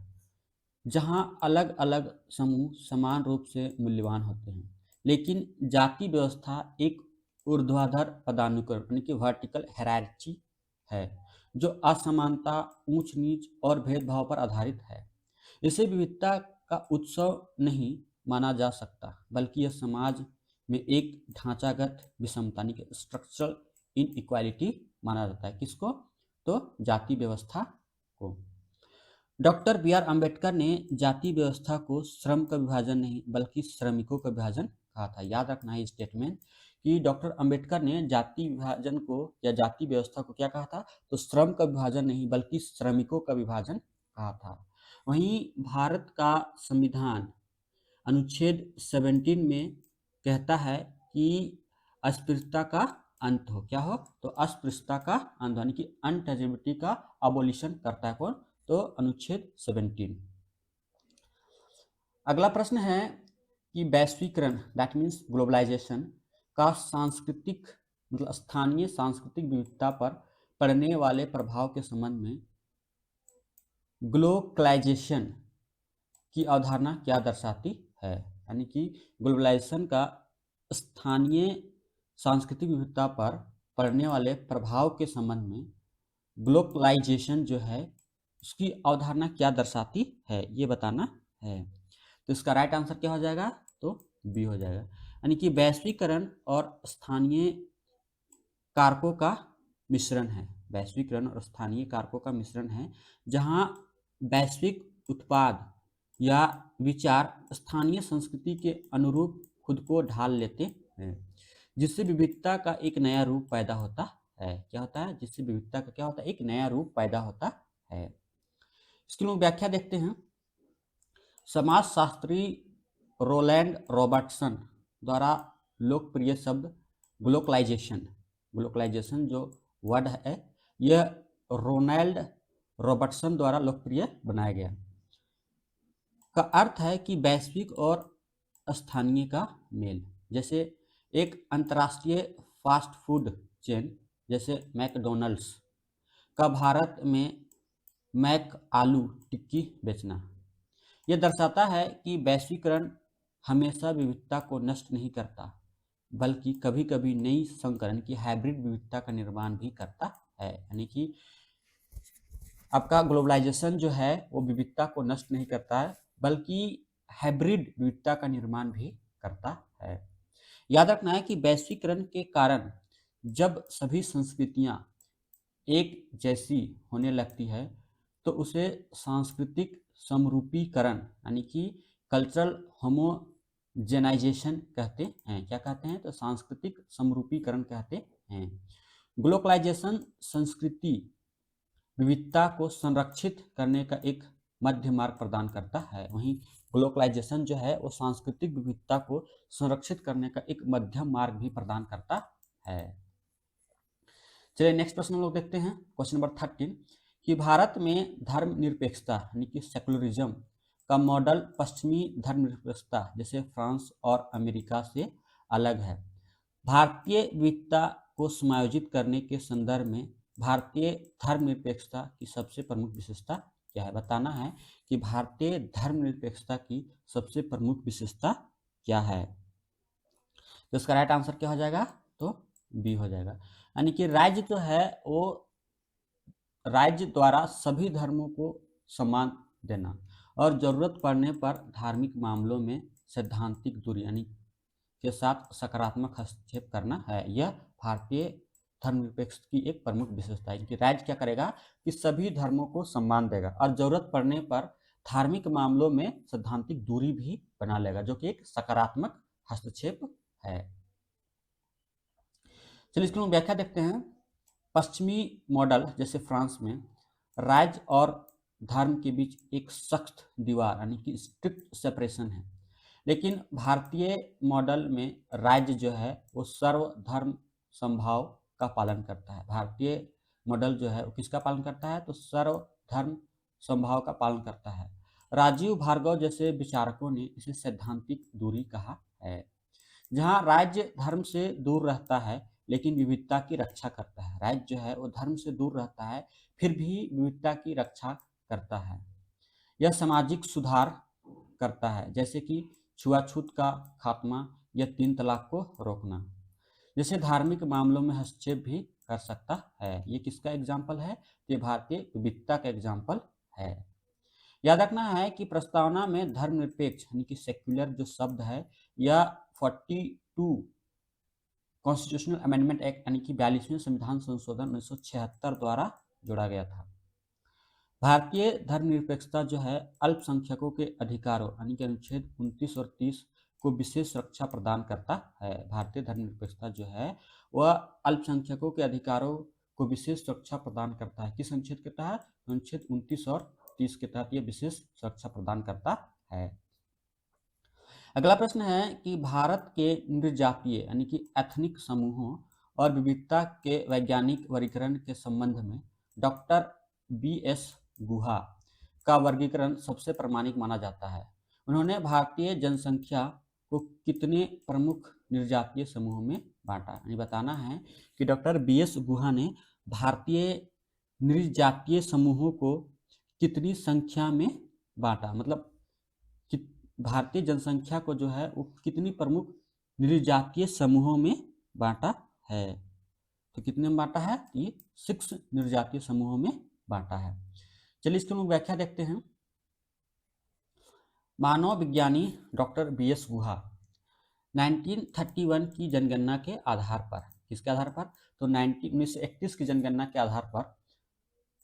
जहां अलग अलग समूह समान रूप से मूल्यवान होते हैं, लेकिन जाति व्यवस्था एक ऊर्ध्वाधर पदानुक्रम यानी कि वर्टिकल हायरार्की है, जो असमानता, ऊंच नीच और भेदभाव पर आधारित है। इसे विविधता का उत्सव नहीं माना जा सकता, बल्कि यह समाज में एक ढांचागत विषमता यानी कि स्ट्रक्चरल इनइक्वालिटी माना जाता है। किसको? तो जाति व्यवस्था को। डॉक्टर बी आर अम्बेडकर ने जाति व्यवस्था को श्रम का विभाजन नहीं बल्कि श्रमिकों का विभाजन कहा था। याद रखना है स्टेटमेंट कि डॉक्टर अम्बेडकर ने जाति विभाजन को या जाति व्यवस्था को क्या कहा था, तो श्रम का विभाजन नहीं बल्कि श्रमिकों का विभाजन कहा था। वहीं भारत का संविधान अनुच्छेद 17 में कहता है कि अस्पृश्यता का अंत हो। क्या हो? तो अस्पृश्यता का अंत यानी कि अनटचेबिलिटी का अबोलिशन करता है कौन? तो अनुच्छेद 17। अगला प्रश्न है कि वैश्वीकरण दैट मीन्स ग्लोबलाइजेशन का सांस्कृतिक मतलब स्थानीय सांस्कृतिक विविधता पर पड़ने वाले प्रभाव के संबंध में ग्लोबलाइजेशन की अवधारणा क्या दर्शाती है। यानी कि ग्लोबलाइजेशन का स्थानीय सांस्कृतिक विविधता पर पड़ने वाले प्रभाव के संबंध में ग्लोबलाइजेशन जो है उसकी अवधारणा क्या दर्शाती है, ये बताना है। तो इसका राइट आंसर क्या हो जाएगा, तो बी हो जाएगा। यानी कि वैश्वीकरण और स्थानीय कारकों का मिश्रण है। वैश्वीकरण और स्थानीय कारकों का मिश्रण है, जहां वैश्विक उत्पाद या विचार स्थानीय संस्कृति के अनुरूप खुद को ढाल लेते हैं, जिससे विविधता का एक नया रूप पैदा होता है। क्या होता है? जिससे विविधता का क्या होता है, एक नया रूप पैदा होता है। इसकी लोग व्याख्या देखते हैं। समाजशास्त्री रोलैंड रॉबर्टसन द्वारा लोकप्रिय शब्द ग्लोबलाइजेशन जो वर्ड है यह रोनाल्ड रॉबर्टसन द्वारा लोकप्रिय बनाया गया। का अर्थ है कि वैश्विक और स्थानीय का मेल। जैसे एक अंतर्राष्ट्रीय फास्ट फूड चेन जैसे मैकडोनल्ड्स का भारत में मैक आलू टिक्की बेचना। यह दर्शाता है कि वैश्वीकरण हमेशा विविधता को नष्ट नहीं करता, बल्कि कभी कभी नई संकरण की हाइब्रिड विविधता का निर्माण भी करता है। यानी कि आपका ग्लोबलाइजेशन जो है वो विविधता को नष्ट नहीं करता है, बल्कि हाइब्रिड विविधता का निर्माण भी करता है। याद रखना है कि वैश्वीकरण के कारण जब सभी संस्कृतियां एक जैसी होने लगती है तो उसे सांस्कृतिक समरूपीकरण यानी कि कल्चरल जेनाइजेशन कहते हैं। क्या कहते हैं? तो सांस्कृतिक समरूपीकरण कहते हैं। ग्लोबलाइजेशन संस्कृति विविधता को संरक्षित करने का एक मध्य मार्ग प्रदान करता है। वहीं ग्लोबलाइजेशन जो है वो सांस्कृतिक विविधता को संरक्षित करने का एक मध्यम मार्ग भी प्रदान करता है। चलिए नेक्स्ट प्रश्न हम लोग देखते हैं, क्वेश्चन नंबर 13 कि भारत में धर्मनिरपेक्षता यानी कि सेकुलरिज्म का मॉडल पश्चिमी धर्मनिरपेक्षता जैसे फ्रांस और अमेरिका से अलग है। भारतीय विविधता को समायोजित करने के संदर्भ में भारतीय धर्मनिरपेक्षता की सबसे प्रमुख विशेषता क्या है? बताना है कि भारतीय धर्मनिरपेक्षता की सबसे प्रमुख विशेषता क्या है। तो इसका राइट आंसर क्या हो जाएगा? तो बी हो जाएगा। यानी कि राज्य जो है वो राज्य द्वारा सभी धर्मों को सम्मान देना और जरूरत पड़ने पर धार्मिक मामलों में सैद्धांतिक दूरी यानी के साथ सकारात्मक हस्तक्षेप करना है। यह भारतीय धर्मनिरपेक्ष की एक प्रमुख विशेषता है कि राज्य क्या करेगा कि सभी धर्मों को सम्मान देगा और जरूरत पड़ने पर धार्मिक मामलों में सैद्धांतिक दूरी भी बना लेगा, जो कि एक सकारात्मक हस्तक्षेप है। चलिए इसकी व्याख्या देखते हैं। पश्चिमी मॉडल जैसे फ्रांस में राज्य और धर्म के बीच एक सख्त दीवार यानी कि स्ट्रिक्ट सेपरेशन है, लेकिन भारतीय मॉडल में राज्य जो है वो सर्वधर्म समभाव का पालन करता है। भारतीय मॉडल जो है वो किसका पालन करता है? तो सर्वधर्म समभाव का पालन करता है। राजीव भार्गव जैसे विचारकों ने इसे सैद्धांतिक दूरी कहा है, जहाँ राज्य धर्म से दूर रहता है लेकिन विविधता की रक्षा करता है। राज्य जो है वो धर्म से दूर रहता है फिर भी विविधता की रक्षा करता है। यह सामाजिक सुधार करता है जैसे कि छुआछूत का खात्मा या 3 तलाक को रोकना, जैसे धार्मिक मामलों में हस्तक्षेप भी कर सकता है। ये किसका एग्जाम्पल है? ये भारतीय विविधता का एग्जाम्पल है। याद रखना है कि प्रस्तावना में धर्मनिरपेक्ष यानी कि सेक्युलर जो शब्द है यह 42 कॉन्स्टिट्यूशनल अमेंडमेंट एक्ट यानी कि 42वें संविधान संशोधन 1976 द्वारा जोड़ा गया था। भारतीय धर्मनिरपेक्षता जो है अल्पसंख्यकों के अधिकारों यानी कि अनुच्छेद 29 और 30 को विशेष सुरक्षा प्रदान करता है। भारतीय धर्मनिरपेक्षता जो है वह अल्पसंख्यकों के अधिकारों को विशेष सुरक्षा प्रदान करता है। किस अनुच्छेद के तहत? अनुच्छेद 29 और 30 के तहत यह विशेष सुरक्षा प्रदान करता है। अगला प्रश्न है कि भारत के नृजातीय यानी कि एथनिक समूहों और विविधता के वैज्ञानिक वर्गीकरण के संबंध में डॉक्टर BS गुहा का वर्गीकरण सबसे प्रामाणिक माना जाता है। उन्होंने भारतीय जनसंख्या को कितने प्रमुख नृजातीय समूहों में बांटा? यानी बताना है कि डॉक्टर BS गुहा ने भारतीय नृजातीय समूहों को कितनी संख्या में बांटा, मतलब भारतीय जनसंख्या को जो है वो कितनी प्रमुख नृजातीय समूहों में बांटा है? तो कितने में बांटा है? ये 6 नृजातीय समूहों में बांटा है। चलिए इसकी हम व्याख्या देखते हैं। मानव विज्ञानी डॉक्टर BS गुहा 1931 की जनगणना के आधार पर, किसके आधार पर? तो 1931 की जनगणना के आधार पर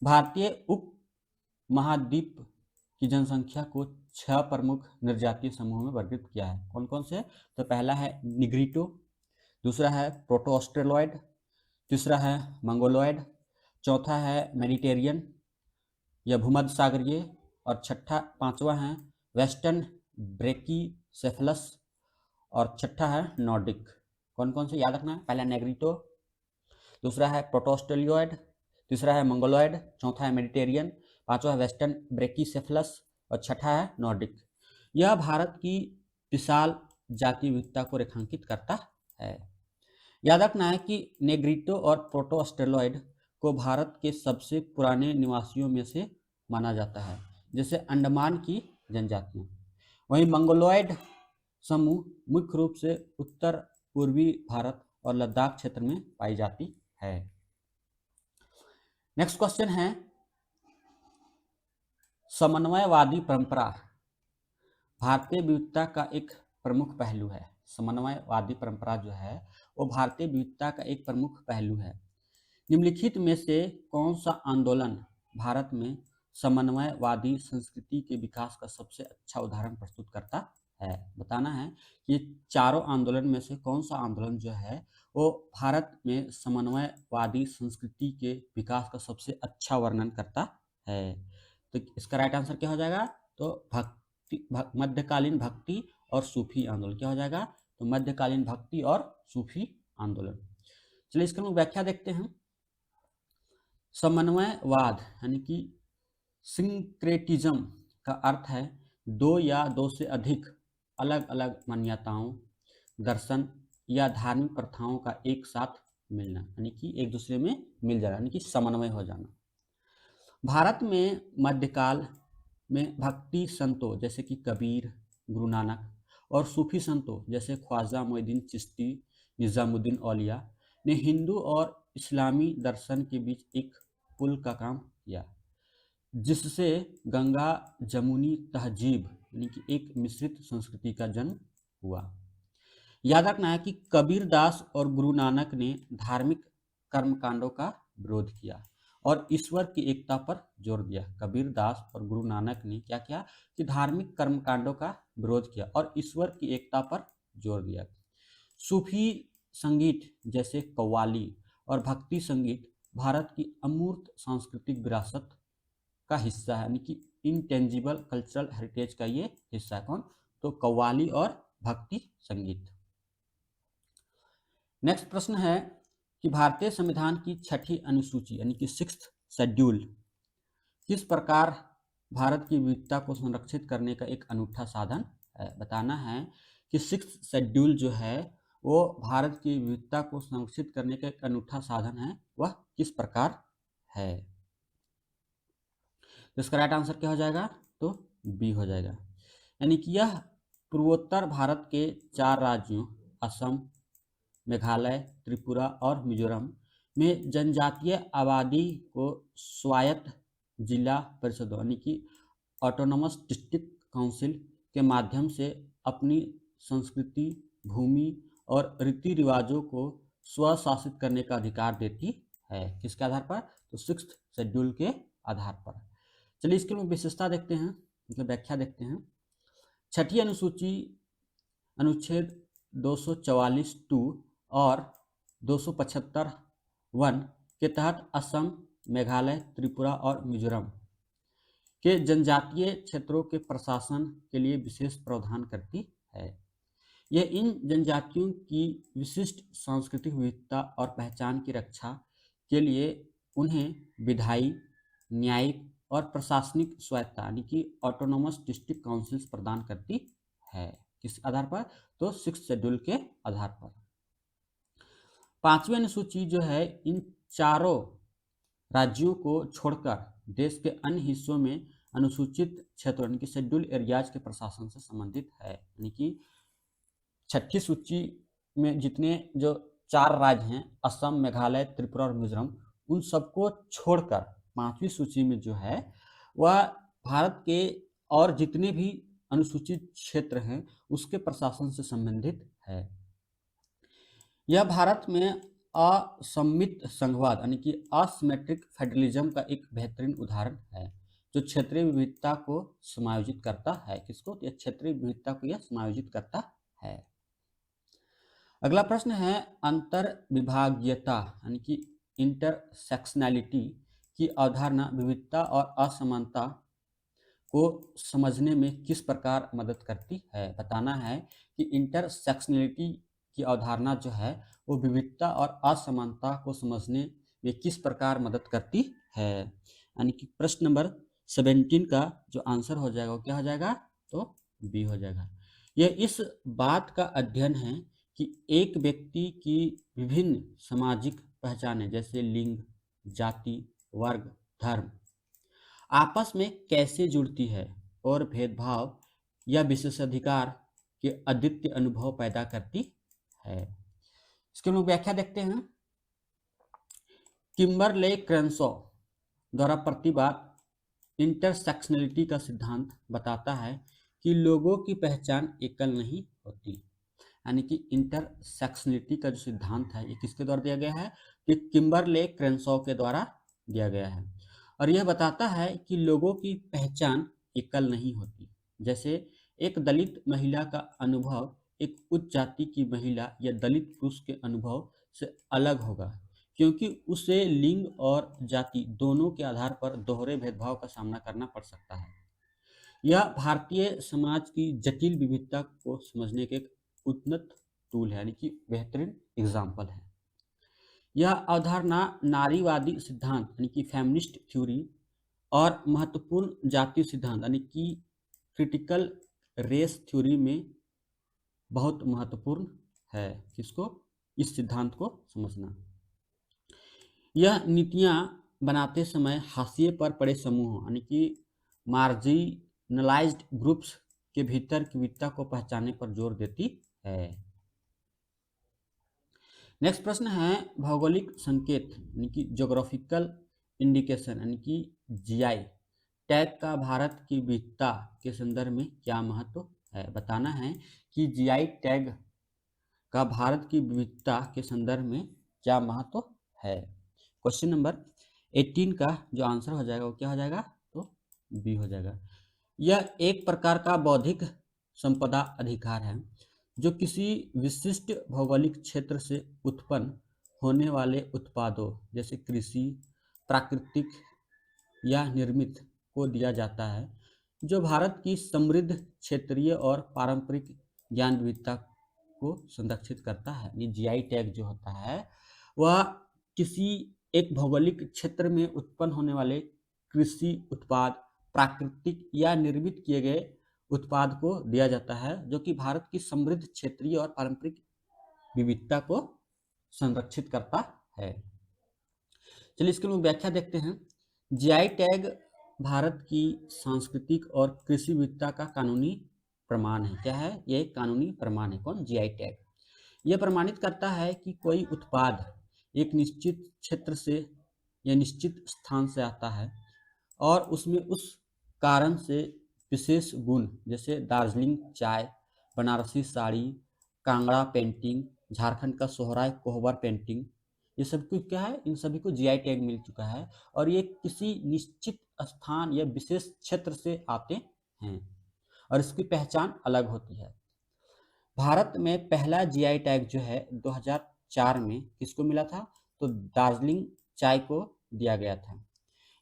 भारतीय उप महाद्वीप की जनसंख्या को 6 प्रमुख नृजातीय समूहों में वर्गीकृत किया है। कौन कौन से? तो पहला है निग्रिटो, दूसरा है प्रोटो ऑस्ट्रेलॉयड, तीसरा है मंगोलॉयड, चौथा है मेडिटेरियन या भूमध्य सागरीय और पांचवा है वेस्टर्न ब्रेकीसेफलस और छठा है नॉर्डिक। कौन कौन से याद रखना है? पहला नेग्रिटो, दूसरा है प्रोटो ऑस्ट्रेलियोइड, तीसरा है मंगोलॉयड, चौथा है मेडिटेरियन, पांचवा है वेस्टर्न ब्रेकीसेफलस और छठा है नॉर्डिक। यह भारत की विशाल जाति विविधता को रेखांकित करता है। याद रखना है कि नेग्रिटो और प्रोटो ऑस्ट्रेलॉयड को भारत के सबसे पुराने निवासियों में से माना जाता है, जैसे अंडमान की जनजातियां। वहीं मंगोलॉयड समूह मुख्य रूप से उत्तर पूर्वी भारत और लद्दाख क्षेत्र में पाई जाती है। नेक्स्ट क्वेश्चन है समन्वयवादी परंपरा भारतीय विविधता का एक प्रमुख पहलू है। समन्वयवादी परंपरा जो है वो भारतीय विविधता का एक प्रमुख पहलू है। निम्नलिखित में से कौन सा आंदोलन भारत में समन्वयवादी संस्कृति के विकास का सबसे अच्छा उदाहरण प्रस्तुत करता है। बताना है कि चारों आंदोलन में से कौन सा आंदोलन जो है वो भारत में समन्वयवादी संस्कृति के विकास का सबसे अच्छा वर्णन करता है। तो इसका राइट आंसर क्या हो जाएगा? तो मध्यकालीन भक्ति और सूफी आंदोलन। क्या हो जाएगा? तो मध्यकालीन भक्ति और सूफी आंदोलन। चलिए इसकी हम व्याख्या देखते हैं। समन्वयवाद यानी कि सिंक्रेटिज्म का अर्थ है दो या दो से अधिक अलग अलग मान्यताओं, दर्शन या धार्मिक प्रथाओं का एक साथ मिलना, यानी कि एक दूसरे में मिल जाना, यानी कि समन्वय हो जाना। भारत में मध्यकाल में भक्ति संतों जैसे कि कबीर, गुरु नानक और सूफी संतों जैसे ख्वाजा मोइनुद्दीन चिश्ती, निजामुद्दीन औलिया ने हिंदू और इस्लामी दर्शन के बीच एक पुल का काम किया, जिससे गंगा जमुनी तहजीब यानी कि एक मिश्रित संस्कृति का जन्म हुआ। याद रखना है कि कबीर दास और गुरु नानक ने धार्मिक कर्मकांडों का विरोध किया और ईश्वर की एकता पर जोर दिया। कबीर दास और गुरु नानक ने क्या किया कि धार्मिक कर्मकांडों का विरोध किया और ईश्वर की एकता पर जोर दिया। सूफी संगीत जैसे कव्वाली और भक्ति संगीत भारत की अमूर्त सांस्कृतिक विरासत का हिस्सा है, यानी कि इनटेंजिबल कल्चरल हेरिटेज का ये हिस्सा है। कौन? तो कव्वाली और भक्ति संगीत। नेक्स्ट प्रश्न है कि भारतीय संविधान की छठी अनुसूची यानी कि 6th शेड्यूल किस प्रकार भारत की विविधता को संरक्षित करने का एक अनूठा साधन है। बताना है कि 6th शेड्यूल जो है वो भारत की विविधता को संरक्षित करने का एक अनूठा साधन है, वह किस प्रकार है। तो इसका राइट आंसर क्या हो जाएगा? तो बी हो जाएगा। यानी कि यह पूर्वोत्तर भारत के 4 राज्यों असम, मेघालय, त्रिपुरा और मिजोरम में जनजातीय आबादी को स्वायत्त जिला परिषदों यानी कि ऑटोनोमस डिस्ट्रिक्ट काउंसिल के माध्यम से अपनी संस्कृति, भूमि और रीति रिवाजों को स्वशासित करने का अधिकार देती है। किसके आधार पर? तो 6th शेड्यूल के आधार पर। चलिए इसकी हम विशेषता देखते हैं, मतलब व्याख्या देखते हैं। छठी अनुसूची अनुच्छेद 244(2) और 275(1) के तहत असम, मेघालय, त्रिपुरा और मिजोरम के जनजातीय क्षेत्रों के प्रशासन के लिए विशेष प्रावधान करती है। यह इन जनजातियों की विशिष्ट सांस्कृतिक विविधता और पहचान की रक्षा के लिए उन्हें विधायी, न्यायिक और प्रशासनिक स्वायत्तता यानी कि ऑटोनोमस डिस्ट्रिक्ट काउंसिल्स प्रदान करती है। किस आधार पर? तो 6th शेड्यूल के आधार पर। 5वीं अनुसूची जो है इन चारों राज्यों को छोड़कर देश के अन्य हिस्सों में अनुसूचित क्षेत्रों यानी कि शेड्यूल एरियाज के प्रशासन से संबंधित है। यानी कि छठी सूची में जितने जो 4 राज्य हैं असम, मेघालय, त्रिपुरा और मिजोरम, उन सबको छोड़कर 5वीं सूची में जो है वह भारत के और जितने भी अनुसूचित क्षेत्र हैं उसके प्रशासन से संबंधित है। यह भारत में असममित संघवाद यानी कि असिमेट्रिक फेडरलिज्म का एक बेहतरीन उदाहरण है जो क्षेत्रीय विविधता को समायोजित करता है। किसको? तो यह क्षेत्रीय विविधता को यह समायोजित करता है। अगला प्रश्न है अंतर विभागीयता यानी कि इंटरसेक्शनैलिटी की अवधारणा विविधता और असमानता को समझने में किस प्रकार मदद करती है। बताना है कि इंटरसेक्शनैलिटी की अवधारणा जो है वो विविधता और असमानता को समझने में किस प्रकार मदद करती है। यानी कि प्रश्न नंबर 17 का जो आंसर हो जाएगा वो क्या हो जाएगा? तो बी हो जाएगा। यह इस बात का अध्ययन है कि एक व्यक्ति की विभिन्न सामाजिक पहचानें जैसे लिंग, जाति, वर्ग, धर्म आपस में कैसे जुड़ती है और भेदभाव या विशेषाधिकार के अद्वितीय अनुभव पैदा करती है। इसके हम लोग व्याख्या देखते हैं। किम्बरले क्रैंसॉ द्वारा प्रतिपादित इंटरसेक्शनलिटी का सिद्धांत बताता है कि लोगों की पहचान एकल नहीं होती। यानी कि इंटरसेक्शनलिटी का जो सिद्धांत है ये किसके द्वारा दिया गया है? कि किम्बरले क्रैंसॉ के द्वारा दिया गया है और यह बताता है कि लोगों की पहचान एकल नहीं होती। जैसे एक दलित महिला का अनुभव एक उच्च जाति की महिला या दलित पुरुष के अनुभव से अलग होगा, क्योंकि उसे लिंग और जाति दोनों के आधार पर दोहरे भेदभाव का सामना करना पड़ सकता है। यह भारतीय समाज की जटिल विविधता को समझने के एक उन्नत टूल है, यानी कि बेहतरीन एग्जाम्पल है। यह अवधारणा नारीवादी सिद्धांत यानी कि फेमिनिस्ट थ्योरी और महत्वपूर्ण जातीय सिद्धांत यानी कि क्रिटिकल रेस थ्योरी में बहुत महत्वपूर्ण है। किसको? इस सिद्धांत को समझना। यह नीतियां बनाते समय हाशिए पर पड़े समूहों यानी कि मार्जिनलाइज्ड ग्रुप्स के भीतर की विविधता को पहचानने पर जोर देती है। नेक्स्ट प्रश्न है भौगोलिक संकेत यानी कि ज्योग्राफिकल इंडिकेशन यानी कि जीआई टैग का भारत की विविधता के संदर्भ में क्या महत्व है। बताना है कि जीआई टैग का भारत की विविधता के संदर्भ में क्या महत्व है। क्वेश्चन नंबर 18 का जो आंसर हो जाएगा वो क्या हो जाएगा? तो बी हो जाएगा। यह एक प्रकार का बौद्धिक संपदा अधिकार है जो किसी विशिष्ट भौगोलिक क्षेत्र से उत्पन्न होने वाले उत्पादों जैसे कृषि, प्राकृतिक या निर्मित को दिया जाता है, जो भारत की समृद्ध क्षेत्रीय और पारंपरिक ज्ञान विविधता को संरक्षित करता है। ये जीआई टैग जो होता है वह किसी एक भौगोलिक क्षेत्र में उत्पन्न होने वाले कृषि उत्पाद, प्राकृतिक या निर्मित किए गए उत्पाद को दिया जाता है, जो कि भारत की समृद्ध क्षेत्रीय और पारंपरिक विविधता को संरक्षित करता है। चलिए इसके लिए व्याख्या देखते हैं। जीआई टैग भारत की सांस्कृतिक और कृषि विविधता का कानूनी प्रमाण है। क्या है? ये कानूनी प्रमाण है। कौन? GI tag. यह प्रमाणित करता है कि कोई उत्पाद एक निश्चित क्षेत्र से या निश्चित स्थान से आता है और उसमें उस कारण से विशेष गुण जैसे दार्जिलिंग चाय, बनारसी साड़ी, कांगड़ा पेंटिंग, झारखंड का सोहराय कोहबर पेंटिंग, ये सब कुछ क्या है? इन सभी को जीआई टैग मिल चुका है और ये किसी निश्चित स्थान या विशेष क्षेत्र से आते हैं और इसकी पहचान अलग होती है। भारत में पहला जीआई टैग जो है 2004 में किसको मिला था? तो दार्जिलिंग चाय को दिया गया था।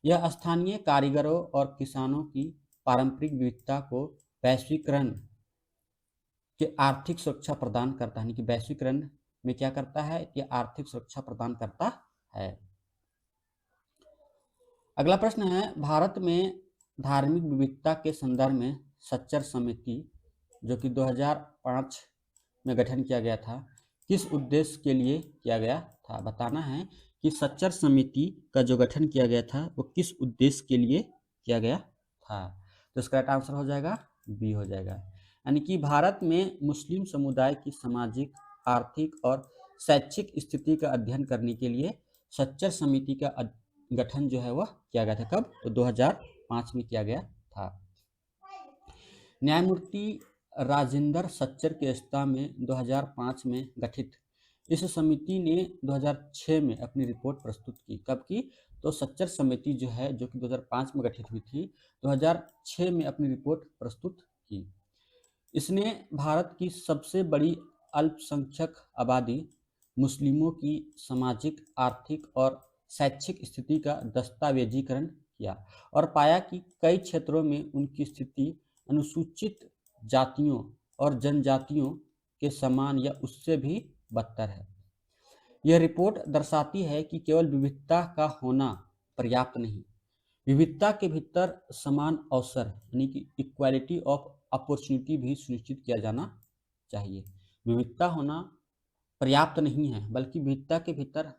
यह स्थानीय कारीगरों और किसानों की पारंपरिक विविधता को वैश्वीकरण के आर्थिक सुरक्षा प्रदान करता है, यानी कि वैश्वीकरण में क्या करता है? ये आर्थिक सुरक्षा प्रदान करता है। अगला प्रश्न है भारत में धार्मिक विविधता के संदर्भ में सच्चर समिति जो कि 2005 में गठन किया गया था, किस उद्देश्य के लिए किया गया था। बताना है कि सच्चर समिति का जो गठन किया गया था वो किस उद्देश्य के लिए किया गया था। तो इसका राइट आंसर हो जाएगा बी हो जाएगा। यानी कि भारत में मुस्लिम समुदाय की सामाजिक, आर्थिक और शैक्षिक स्थिति का अध्ययन करने के लिए सच्चर समिति का गठन जो है वह किया गया था। कब? तो 2005 में किया गया था। न्यायमूर्ति राजेंद्र सच्चर की अध्यक्षता में 2005 में गठित इस समिति ने 2006 में अपनी रिपोर्ट प्रस्तुत की। कब की? तो सच्चर समिति जो है जो कि 2005 में गठित हुई थी, 2006 में अपनी रिपोर्ट प्रस्तुत की। इसने भारत की सबसे बड़ी अल्पसंख्यक आबादी मुस्लिमों की सामाजिक, आर्थिक और शैक्षिक स्थिति का दस्तावेजीकरण किया और पाया कि कई क्षेत्रों में उनकी स्थिति अनुसूचित जातियों और जनजातियों के समान या उससे भी बदतर है। यह रिपोर्ट दर्शाती है कि केवल विविधता का होना पर्याप्त नहीं, विविधता के भीतर समान अवसर यानी कि इक्वालिटी ऑफ अपॉर्चुनिटी भी सुनिश्चित किया जाना चाहिए। विविधता होना पर्याप्त नहीं है, बल्कि विविधता के भीतर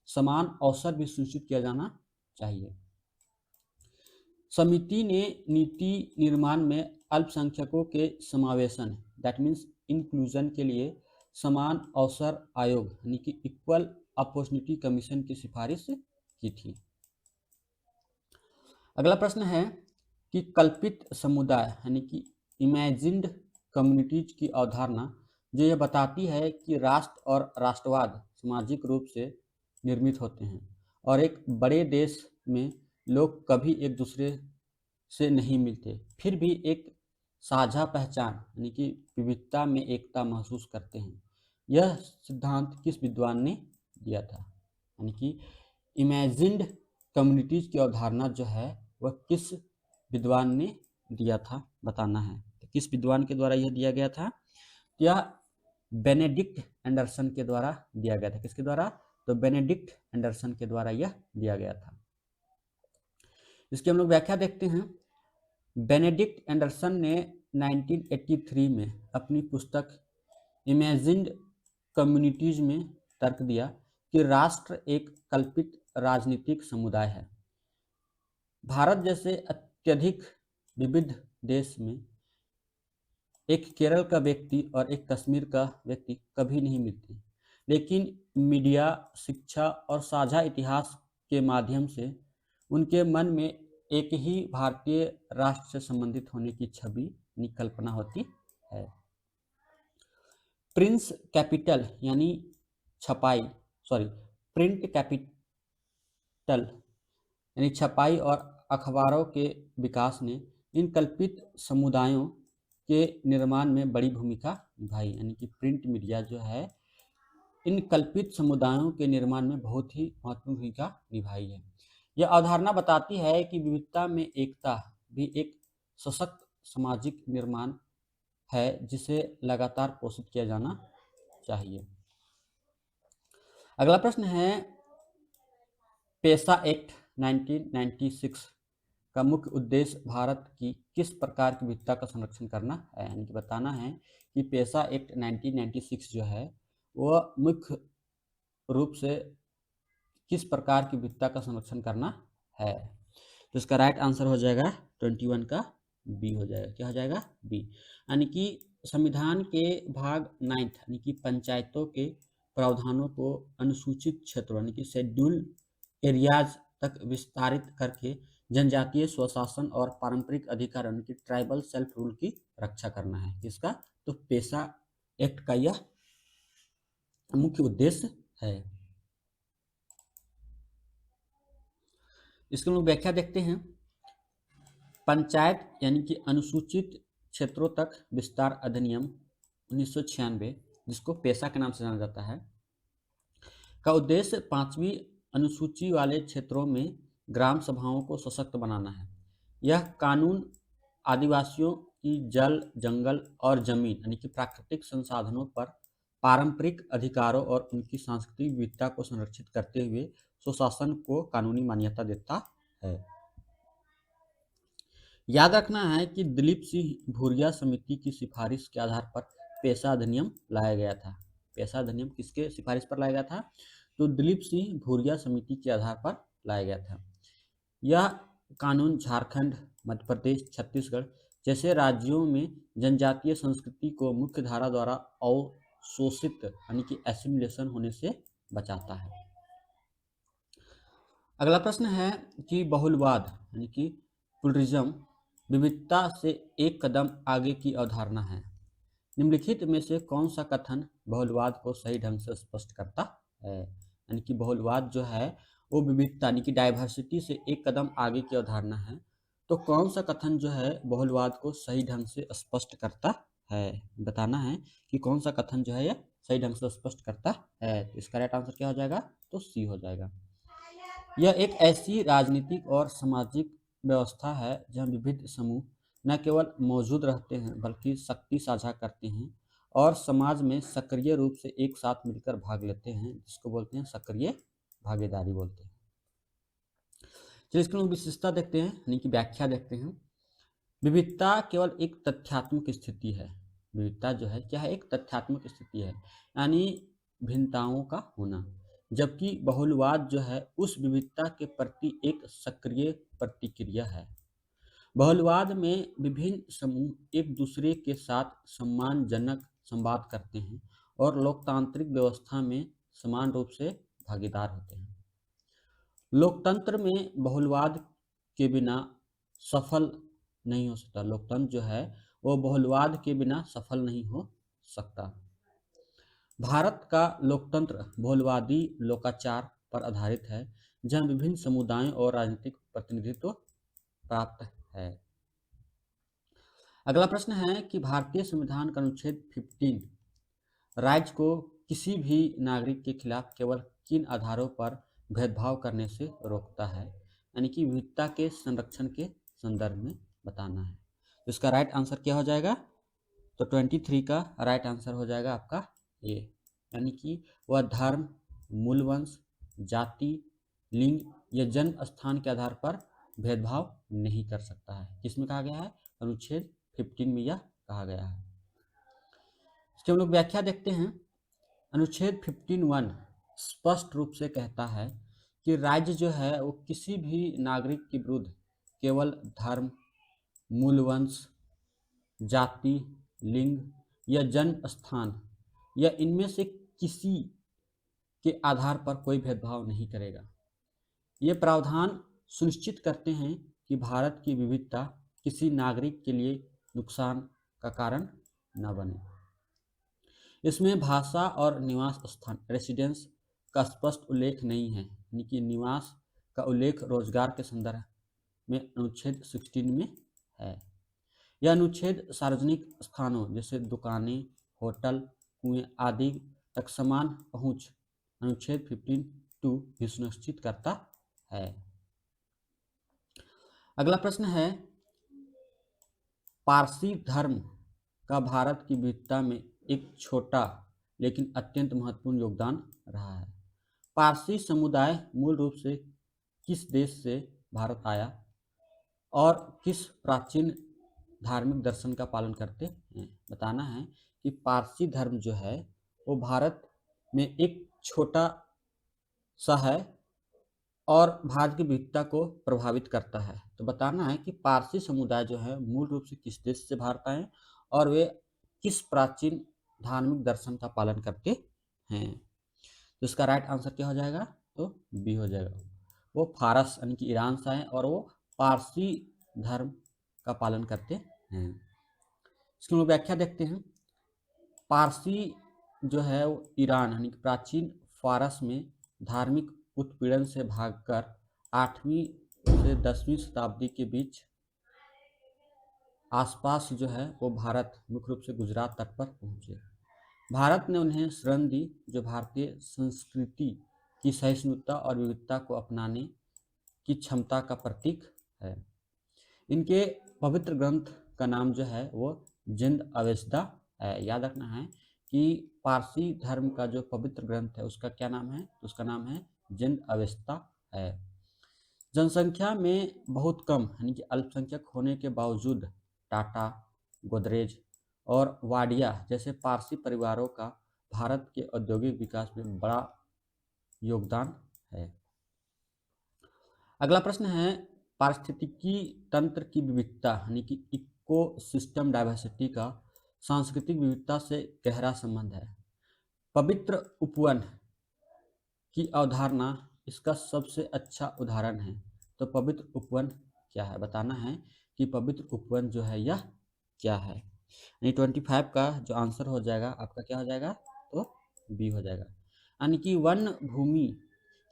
समान अवसर भी सुनिश्चित किया जाना चाहिए। समिति ने नीति निर्माण में अल्पसंख्यकों के समावेशन दैट मीन्स इंक्लूजन के लिए समान अवसर आयोग यानी कि इक्वल अपॉर्चुनिटी कमीशन की सिफारिश की थी। अगला प्रश्न है कि कल्पित समुदाय यानी कि इमेजिन्ड कम्युनिटीज की अवधारणा जो यह बताती है कि राष्ट्र और राष्ट्रवाद सामाजिक रूप से निर्मित होते हैं और एक बड़े देश में लोग कभी एक दूसरे से नहीं मिलते, फिर भी एक साझा पहचान यानी कि विविधता में एकता महसूस करते हैं। यह सिद्धांत किस विद्वान ने दिया था? यानी कि इमेजिन्ड कम्युनिटीज की अवधारणा जो है वह किस विद्वान ने दिया था, बताना है। तो किस विद्वान के द्वारा यह दिया गया था? यह बेनेडिक्ट एंडरसन के द्वारा दिया गया था। किसके द्वारा? तो बेनेडिक्ट एंडरसन के द्वारा यह दिया गया था। इसकी हम लोग व्याख्या देखते हैं। बेनेडिक्ट एंडरसन ने 1983 में अपनी पुस्तक इमेजिन्ड कम्युनिटीज में तर्क दिया कि राष्ट्र एक कल्पित राजनीतिक समुदाय है। भारत जैसे अत्यधिक विविध देश में एक केरल का व्यक्ति और एक कश्मीर का व्यक्ति कभी नहीं मिलते, लेकिन मीडिया, शिक्षा और साझा इतिहास के माध्यम से उनके मन में एक ही भारतीय राष्ट्र से संबंधित होने की छवि यानी कल्पना होती है। प्रिंस कैपिटल यानी प्रिंट कैपिटल यानी छपाई और अखबारों के विकास ने इन कल्पित समुदायों के निर्माण में बड़ी भूमिका निभाई। यानी कि प्रिंट मीडिया जो है इन कल्पित समुदायों के निर्माण में बहुत ही महत्वपूर्ण भूमिका निभाई है। यह अवधारणा बताती है कि विविधता में एकता भी एक सशक्त सामाजिक निर्माण है जिसे लगातार पोषित किया जाना चाहिए। अगला प्रश्न है, पेसा एक्ट 1996 का मुख्य उद्देश्य भारत की किस प्रकार की विविधता का संरक्षण करना है? यानी कि बताना है कि पेसा एक्ट 1996 जो है वह मुख्य रूप से किस प्रकार की विविधता का संरक्षण करना है। तो इसका राइट आंसर हो जाएगा 21 का बी हो जाएगा। क्या हो जाएगा? बी। यानी कि संविधान के भाग 9 यानी कि पंचायतों के प्रावधानों को अनुसूचित क्षेत्रों यानी कि शेड्यूल एरियाज तक विस्तारित करके जनजातीय स्वशासन और पारंपरिक अधिकार यानी कि ट्राइबल सेल्फ रूल की रक्षा करना है। किसका? तो पेसा एक्ट का यह मुख्य उद्देश्य है। इसकी हम लोग व्याख्या देखते हैं। पंचायत यानी कि अनुसूचित क्षेत्रों तक विस्तार अधिनियम 1996, जिसको पेसा के नाम से जाना जाता है, का उद्देश्य 5वीं अनुसूची वाले क्षेत्रों में ग्राम सभाओं को सशक्त बनाना है। यह कानून आदिवासियों की जल, जंगल और जमीन यानी कि प्राकृतिक संसाधनों पर पारंपरिक अधिकारों और उनकी सांस्कृतिक विविधता को संरक्षित करते हुए स्वशासन को कानूनी मान्यता देता है। याद रखना है कि दिलीप सिंह भूरिया समिति की सिफारिश के आधार पर पेसा अधिनियम लाया गया था। पेसा अधिनियम किसके सिफारिश पर लाया गया था? तो दिलीप सिंह भूरिया समिति के आधार पर लाया गया था। यह कानून झारखंड, मध्य प्रदेश, छत्तीसगढ़ जैसे राज्यों में जनजातीय संस्कृति को मुख्य धारा द्वारा अवशोषित यानी कि एसिमिलेशन होने से बचाता है। अगला प्रश्न है कि बहुलवाद यानी कि प्लुरलिज्म विविधता से एक कदम आगे की अवधारणा है। निम्नलिखित में से कौन सा कथन बहुलवाद को सही ढंग से स्पष्ट करता है? यानी कि बहुलवाद जो है वो विविधता यानी कि डाइवर्सिटी से एक कदम आगे की अवधारणा है। तो कौन सा कथन जो है बहुलवाद को सही ढंग से स्पष्ट करता है? बताना है कि कौन सा कथन जो है यह सही ढंग से स्पष्ट करता है। तो इसका राइट आंसर क्या हो जाएगा? तो सी हो जाएगा। यह एक ऐसी राजनीतिक और सामाजिक व्यवस्था है जहाँ विविध समूह न केवल मौजूद रहते हैं बल्कि शक्ति साझा करते हैं और समाज में सक्रिय रूप से एक साथ मिलकर भाग लेते हैं, जिसको बोलते हैं सक्रिय भागीदारी बोलते हैं। चलिए इसकी हम विशेषता देखते हैं यानी कि व्याख्या देखते हैं। विविधता केवल एक तथ्यात्मक स्थिति है। विविधता जो है क्या है? एक तथ्यात्मक स्थिति है यानी भिन्नताओं का होना, जबकि बहुलवाद जो है उस विविधता के प्रति एक सक्रिय प्रतिक्रिया है। बहुलवाद में विभिन्न समूह एक दूसरे के साथ सम्मानजनक संवाद करते हैं और लोकतांत्रिक व्यवस्था में समान रूप से भागीदार होते हैं। लोकतंत्र में बहुलवाद के बिना सफल नहीं हो सकता। लोकतंत्र जो है वो बहुलवाद के बिना सफल नहीं हो सकता। भारत का लोकतंत्र बहुलवादी लोकाचार पर आधारित है जहाँ विभिन्न समुदायों और राजनीतिक प्रतिनिधित्व प्राप्त है। अगला प्रश्न है कि भारतीय संविधान का अनुच्छेद 15 राज्य को किसी भी नागरिक के खिलाफ केवल किन आधारों पर भेदभाव करने से रोकता है, यानी कि विविधता के संरक्षण के संदर्भ में बताना है। तो इसका राइट आंसर क्या हो जाएगा? तो 23 का राइट आंसर हो जाएगा आपका ए, यानी कि वह धर्म, मूल वंश, जाति, लिंग या जन्म स्थान के आधार पर भेदभाव नहीं कर सकता है। किसमें कहा गया है? अनुच्छेद 15 में यह कहा गया है। इसकी हम लोग व्याख्या देखते हैं। अनुच्छेद 15(1) स्पष्ट रूप से कहता है कि राज्य जो है वो किसी भी नागरिक के विरुद्ध केवल धर्म, मूल वंश, जाति, लिंग या जन्म स्थान या इनमें से किसी के आधार पर कोई भेदभाव नहीं करेगा। ये प्रावधान सुनिश्चित करते हैं कि भारत की विविधता किसी नागरिक के लिए नुकसान का कारण न बने। इसमें भाषा और निवास स्थान रेसिडेंस का स्पष्ट उल्लेख नहीं है, यानी कि निवास का उल्लेख रोजगार के संदर्भ में अनुच्छेद 16 में है। यह अनुच्छेद सार्वजनिक स्थानों जैसे दुकानें, होटल, कुएं आदि तक समान पहुंच अनुच्छेद 15(2) भी सुनिश्चित करता है। अगला प्रश्न है, पारसी धर्म का भारत की विविधता में एक छोटा लेकिन अत्यंत महत्वपूर्ण योगदान रहा है। पारसी समुदाय मूल रूप से किस देश से भारत आया और किस प्राचीन धार्मिक दर्शन का पालन करते हैं? बताना है कि पारसी धर्म जो है वो भारत में एक छोटा सा है और भारत की विविधता को प्रभावित करता है। तो बताना है कि पारसी समुदाय जो है मूल रूप से किस देश से भारत आए और वे किस प्राचीन धार्मिक दर्शन का पालन करते हैं। तो इसका राइट आंसर क्या हो जाएगा? तो बी हो जाएगा। वो फारस यानी कि ईरान से आए और वो पारसी धर्म का पालन करते हैं। इसकी हम लोग व्याख्या देखते हैं। पारसी जो है वो ईरान यानी कि प्राचीन फारस में धार्मिक उत्पीड़न से भागकर 8वीं से 10वीं शताब्दी के बीच आसपास जो है वो भारत मुख्य रूप से गुजरात तट पर पहुंचे। भारत ने उन्हें शरण दी जो भारतीय संस्कृति की सहिष्णुता और विविधता को अपनाने की क्षमता का प्रतीक है। इनके पवित्र ग्रंथ का नाम जो है वो जिंद अवेस्ता है। याद रखना है कि पारसी धर्म का जो पवित्र ग्रंथ है उसका क्या नाम है? उसका नाम है जिंद अवेस्ता है। जनसंख्या में बहुत कम यानी कि अल्पसंख्यक होने के बावजूद टाटा, गोदरेज और वाडिया जैसे पारसी परिवारों का भारत के औद्योगिक विकास में बड़ा योगदान है। अगला प्रश्न है, पारिस्थितिकी तंत्र की विविधता यानी कि इकोसिस्टम डाइवर्सिटी का सांस्कृतिक विविधता से गहरा संबंध है। पवित्र उपवन की अवधारणा इसका सबसे अच्छा उदाहरण है। तो पवित्र उपवन क्या है? बताना है कि पवित्र उपवन जो है यह क्या है। यानी 25 का जो आंसर हो जाएगा आपका क्या हो जाएगा? तो बी हो जाएगा। यानी कि वन भूमि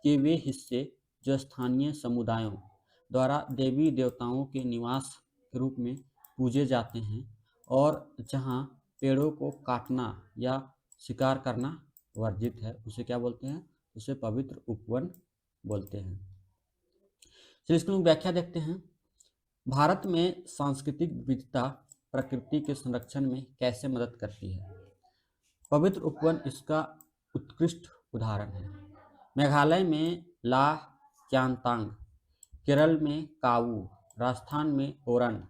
के वे हिस्से जो स्थानीय समुदायों द्वारा देवी देवताओं के निवास के रूप में पूजे जाते हैं और जहां पेड़ों को काटना या शिकार करना वर्जित है उसे क्या बोलते हैं? उसे पवित्र उपवन बोलते हैं। चलिए इसकी व्याख्या देखते हैं। भारत में सांस्कृतिक विविधता प्रकृति के संरक्षण में कैसे मदद करती है? पवित्र उपवन इसका उत्कृष्ट उदाहरण है। मेघालय में ला क्यांतांग, केरल में काऊ, राजस्थान में ओरन,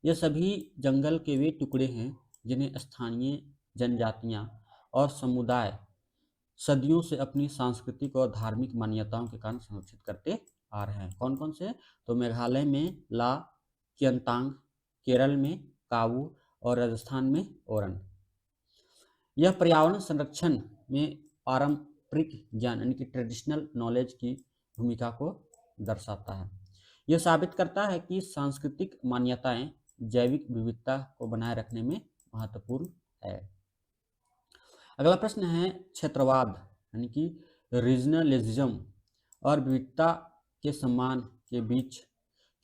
ये सभी जंगल के वे टुकड़े हैं जिन्हें स्थानीय जनजातियां और समुदाय सदियों से अपनी सांस्कृतिक और धार्मिक मान्यताओं के कारण संरक्षित करते आ रहे हैं। कौन कौन से? तो मेघालय में ला क्यांतांग, केरल में काऊ और राजस्थान में ओरन। यह पर्यावरण संरक्षण में पारंपरिक ज्ञान यानी कि ट्रेडिशनल नॉलेज की भूमिका को दर्शाता है। यह साबित करता है कि सांस्कृतिक मान्यताएं जैविक विविधता को बनाए रखने में महत्वपूर्ण है। अगला प्रश्न है, क्षेत्रवाद यानी कि रीजनलिज्म और विविधता के सम्मान के बीच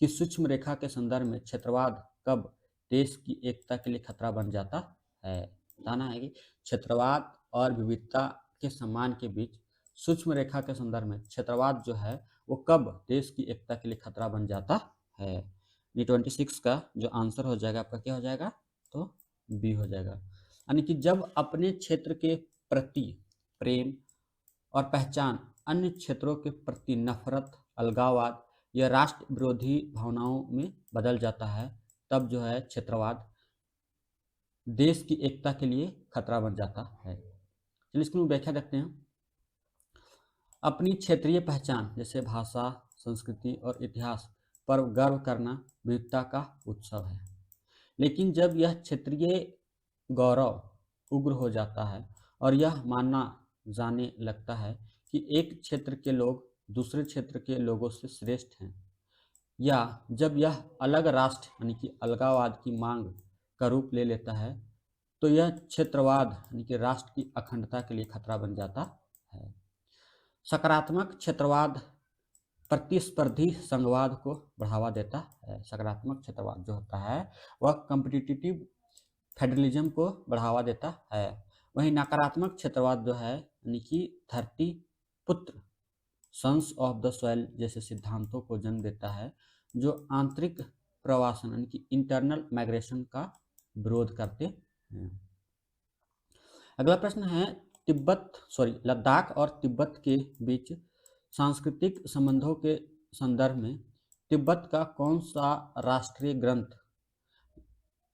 की सूक्ष्म रेखा के संदर्भ में क्षेत्रवाद कब देश की एकता के लिए खतरा बन जाता है। बताना है कि क्षेत्रवाद और विविधता के सम्मान के बीच सूक्ष्म रेखा के संदर्भ में क्षेत्रवाद जो है वो कब देश की एकता के लिए खतरा बन जाता है। ये 26 का जो आंसर हो जाएगा आपका क्या हो जाएगा, तो बी हो जाएगा। यानी कि जब अपने क्षेत्र के प्रति प्रेम और पहचान अन्य क्षेत्रों के प्रति नफरत, अलगाववाद या राष्ट्र विरोधी भावनाओं में बदल जाता है, तब जो है क्षेत्रवाद देश की एकता के लिए खतरा बन जाता है। चलिए इसकी व्याख्या देखते हैं। अपनी क्षेत्रीय पहचान जैसे भाषा, संस्कृति और इतिहास पर गर्व करना विविधता का उत्सव है। लेकिन जब यह क्षेत्रीय गौरव उग्र हो जाता है और यह मानना जाने लगता है कि एक क्षेत्र के लोग दूसरे क्षेत्र के लोगों से श्रेष्ठ हैं, या जब यह अलग राष्ट्र यानी कि अलगाववाद की मांग का रूप ले लेता है, तो यह क्षेत्रवाद यानी कि राष्ट्र की अखंडता के लिए खतरा बन जाता है। सकारात्मक क्षेत्रवाद प्रतिस्पर्धी संघवाद को बढ़ावा देता है। सकारात्मक क्षेत्रवाद जो होता है वह कॉम्पिटिटिव फेडरलिज्म को बढ़ावा देता है। वहीं नकारात्मक क्षेत्रवाद जो है यानी कि धरती पुत्र सन्स ऑफ द सॉइल जैसे सिद्धांतों को जन्म देता है, जो आंतरिक प्रवासन यानी कि इंटरनल माइग्रेशन का विरोध करते हैं। अगला प्रश्न है लद्दाख और तिब्बत के बीच सांस्कृतिक संबंधों के संदर्भ में तिब्बत का कौन सा राष्ट्रीय ग्रंथ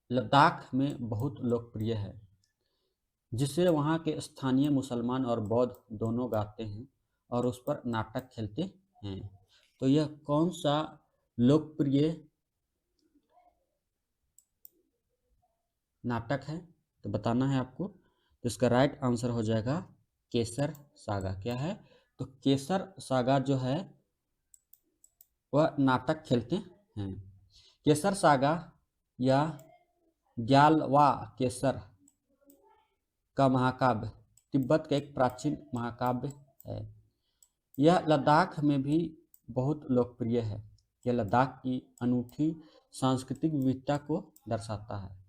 लद्दाख में बहुत लोकप्रिय है, जिसे वहाँ के स्थानीय मुसलमान और बौद्ध दोनों गाते हैं और उस पर नाटक खेलते हैं? तो यह कौन सा लोकप्रिय नाटक है, तो बताना है आपको। तो इसका राइट आंसर हो जाएगा केसर सागा। क्या है, तो केसर सागा जो है वह नाटक खेलते हैं। केसर सागा या ग्यालवा केसर का महाकाव्य तिब्बत का एक प्राचीन महाकाव्य है। यह लद्दाख में भी बहुत लोकप्रिय है। यह लद्दाख की अनूठी सांस्कृतिक विविधता को दर्शाता है।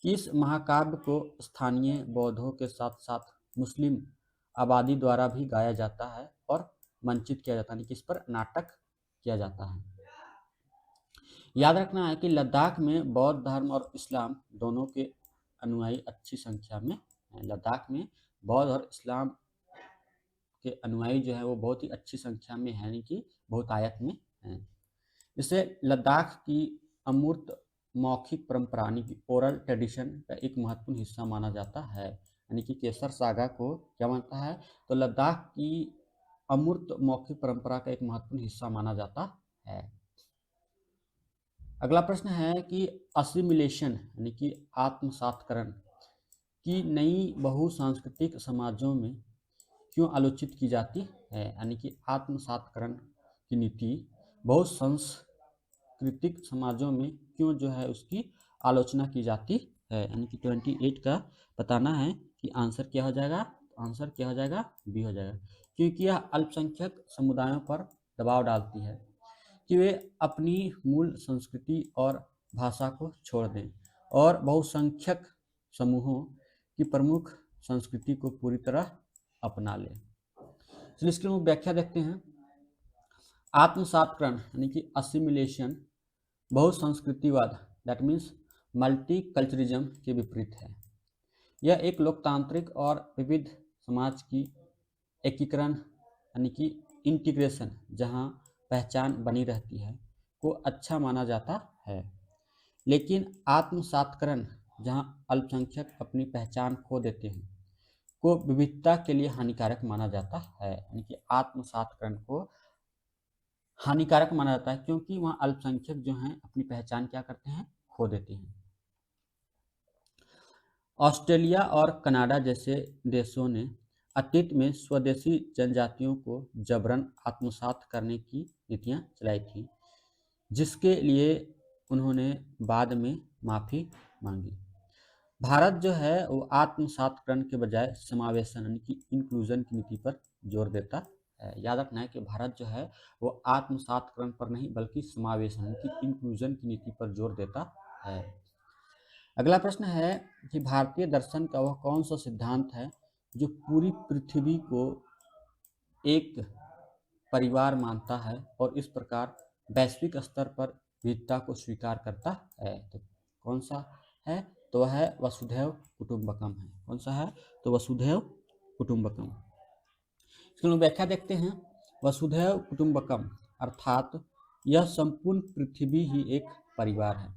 इस महाकाव्य को स्थानीय बौद्धों के साथ साथ मुस्लिम आबादी द्वारा भी गाया जाता है और मंचित किया जाता है, यानी कि इस पर नाटक किया जाता है। याद रखना है कि लद्दाख में बौद्ध धर्म और इस्लाम दोनों के अनुयायी अच्छी संख्या में हैं। लद्दाख में बौद्ध और इस्लाम के अनुयायी जो है वो बहुत ही अच्छी संख्या में है, यानी कि बहुतायत में हैं। इसे लद्दाख की अमूर्त मौखिक परंपरा यानी कि ओरल ट्रेडिशन का एक महत्वपूर्ण हिस्सा माना जाता है। यानी कि केसर सागा को क्या मानता है, तो लद्दाख की अमूर्त मौखिक परंपरा का एक महत्वपूर्ण हिस्सा माना जाता है। अगला प्रश्न है कि असिमिलेशन यानी कि आत्मसातकरण की नई बहुसांस्कृतिक समाजों में क्यों आलोचित की जाती है। यानी कि आत्मसातकरण की नीति बहुसांस्कृतिक समाजों में क्यों जो है उसकी आलोचना की जाती है। यानी कि 28 का बताना है कि आंसर क्या हो जाएगा। आंसर क्या हो जाएगा, बी हो जाएगा। क्योंकि यह अल्पसंख्यक समुदायों पर दबाव डालती है कि वे अपनी मूल संस्कृति और भाषा को छोड़ दें और बहुसंख्यक समूहों की प्रमुख संस्कृति को पूरी तरह अपना लें। चलिए इसकी हम व्याख्या देखते हैं। आत्मसातकरण यानी कि असिमिलेशन बहुसंस्कृतिवाद दैट मीन्स मल्टीकल्चरिज्म के विपरीत है। यह एक लोकतांत्रिक और विविध समाज की एकीकरण यानी कि इंटीग्रेशन, जहां पहचान बनी रहती है, को अच्छा माना जाता है। लेकिन आत्मसातकरण जहां अल्पसंख्यक अपनी पहचान खो देते हैं, को विविधता के लिए हानिकारक माना जाता है। यानी कि आत्मसातकरण को हानिकारक माना जाता है क्योंकि वहाँ अल्पसंख्यक जो हैं अपनी पहचान क्या करते हैं, खो देते हैं। ऑस्ट्रेलिया और कनाडा जैसे देशों ने अतीत में स्वदेशी जनजातियों को जबरन आत्मसात करने की नीतियाँ चलाई थी, जिसके लिए उन्होंने बाद में माफ़ी मांगी। भारत जो है वो आत्मसातकरण के बजाय समावेशन यानी कि इंक्लूजन की नीति पर जोर देता है। याद रखना है कि भारत जो है वो आत्मसातकरण पर नहीं बल्कि समावेशन यानी कि इंक्लूजन की नीति पर जोर देता है। अगला प्रश्न है कि भारतीय दर्शन का वह कौन सा सिद्धांत है जो पूरी पृथ्वी को एक परिवार मानता है और इस प्रकार वैश्विक स्तर पर विविधता को स्वीकार करता है। तो कौन सा है? तो वह है वसुधैव कुटुंबकम है। कौन सा है? तो वसुधैव कुटुंबकम। इसकी हम व्याख्या देखते हैं। वसुधैव कुटुंबकम अर्थात यह संपूर्ण पृथ्वी ही एक परिवार है,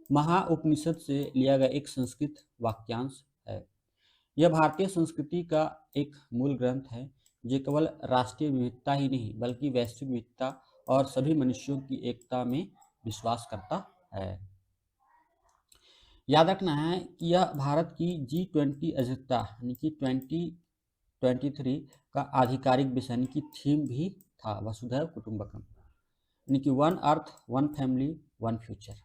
महाउपनिषद से लिया गया एक संस्कृत वाक्यांश है। यह भारतीय संस्कृति का एक मूल ग्रंथ है जो केवल राष्ट्रीय विविधता ही नहीं बल्कि वैश्विक विविधता और सभी मनुष्यों की एकता में विश्वास करता है। याद रखना है कि यह भारत की G20 अध्यक्षता यानी कि 2023 का आधिकारिक विषय यानी कि थीम भी था, वसुधैव कुटुंबकम यानी कि one earth one family one future.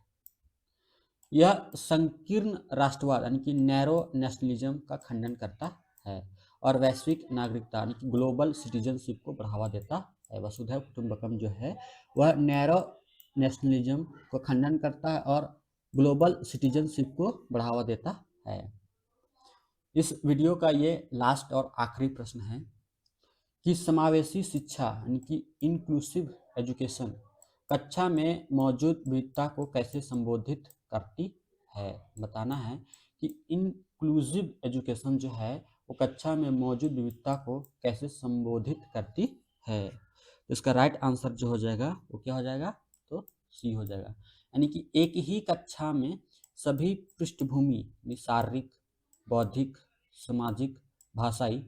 यह संकीर्ण राष्ट्रवाद यानी कि नैरो नेशनलिज्म का खंडन करता है और वैश्विक नागरिकता यानी कि ग्लोबल सिटीजनशिप को बढ़ावा देता है। वसुधैव कुटुंबकम जो है वह नैरो नेशनलिज्म को खंडन करता है और ग्लोबल सिटीजनशिप को बढ़ावा देता है। इस वीडियो का ये लास्ट और आखिरी प्रश्न है कि समावेशी शिक्षा यानी कि इंक्लूसिव एजुकेशन कक्षा में मौजूद विविधता को कैसे संबोधित करती है। बताना है कि इंक्लूसिव एजुकेशन जो है वो कक्षा में मौजूद विविधता को कैसे संबोधित करती है। तो इसका राइट आंसर जो हो जाएगा वो क्या हो जाएगा? तो सी हो जाएगा। यानी कि एक ही कक्षा में सभी पृष्ठभूमि शारीरिक, बौद्धिक, सामाजिक, भाषाई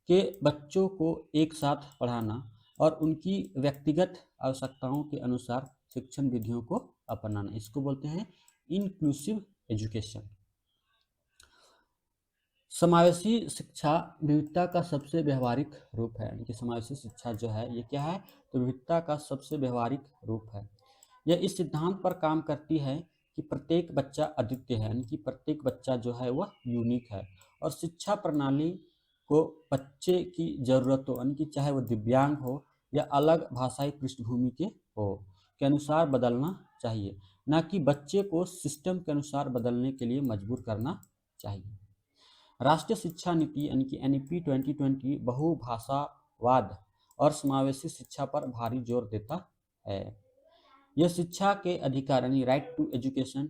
के बच्चों को एक साथ पढ़ाना और उनकी व्यक्तिगत आवश्यकताओं के अनुसार शिक्षण विधियों को अपनाना, इसको बोलते हैं इंक्लूसिव एजुकेशन। समावेशी शिक्षा विविधता का सबसे व्यवहारिक रूप है। यानी कि समावेशी शिक्षा जो है ये क्या है? तो विविधता का सबसे व्यवहारिक रूप है। यह इस सिद्धांत पर काम करती है कि प्रत्येक बच्चा अद्वितीय है, यानी कि प्रत्येक बच्चा जो है वह यूनिक है और शिक्षा प्रणाली को बच्चे की ज़रूरतों यानी कि चाहे वो दिव्यांग हो या अलग भाषाई पृष्ठभूमि के हो के अनुसार बदलना चाहिए, न कि बच्चे को सिस्टम के अनुसार बदलने के लिए मजबूर करना चाहिए। राष्ट्रीय शिक्षा नीति यानी कि NEP 2020 बहुभाषावाद और समावेशी शिक्षा पर भारी जोर देता है। यह शिक्षा के अधिकार यानी राइट टू एजुकेशन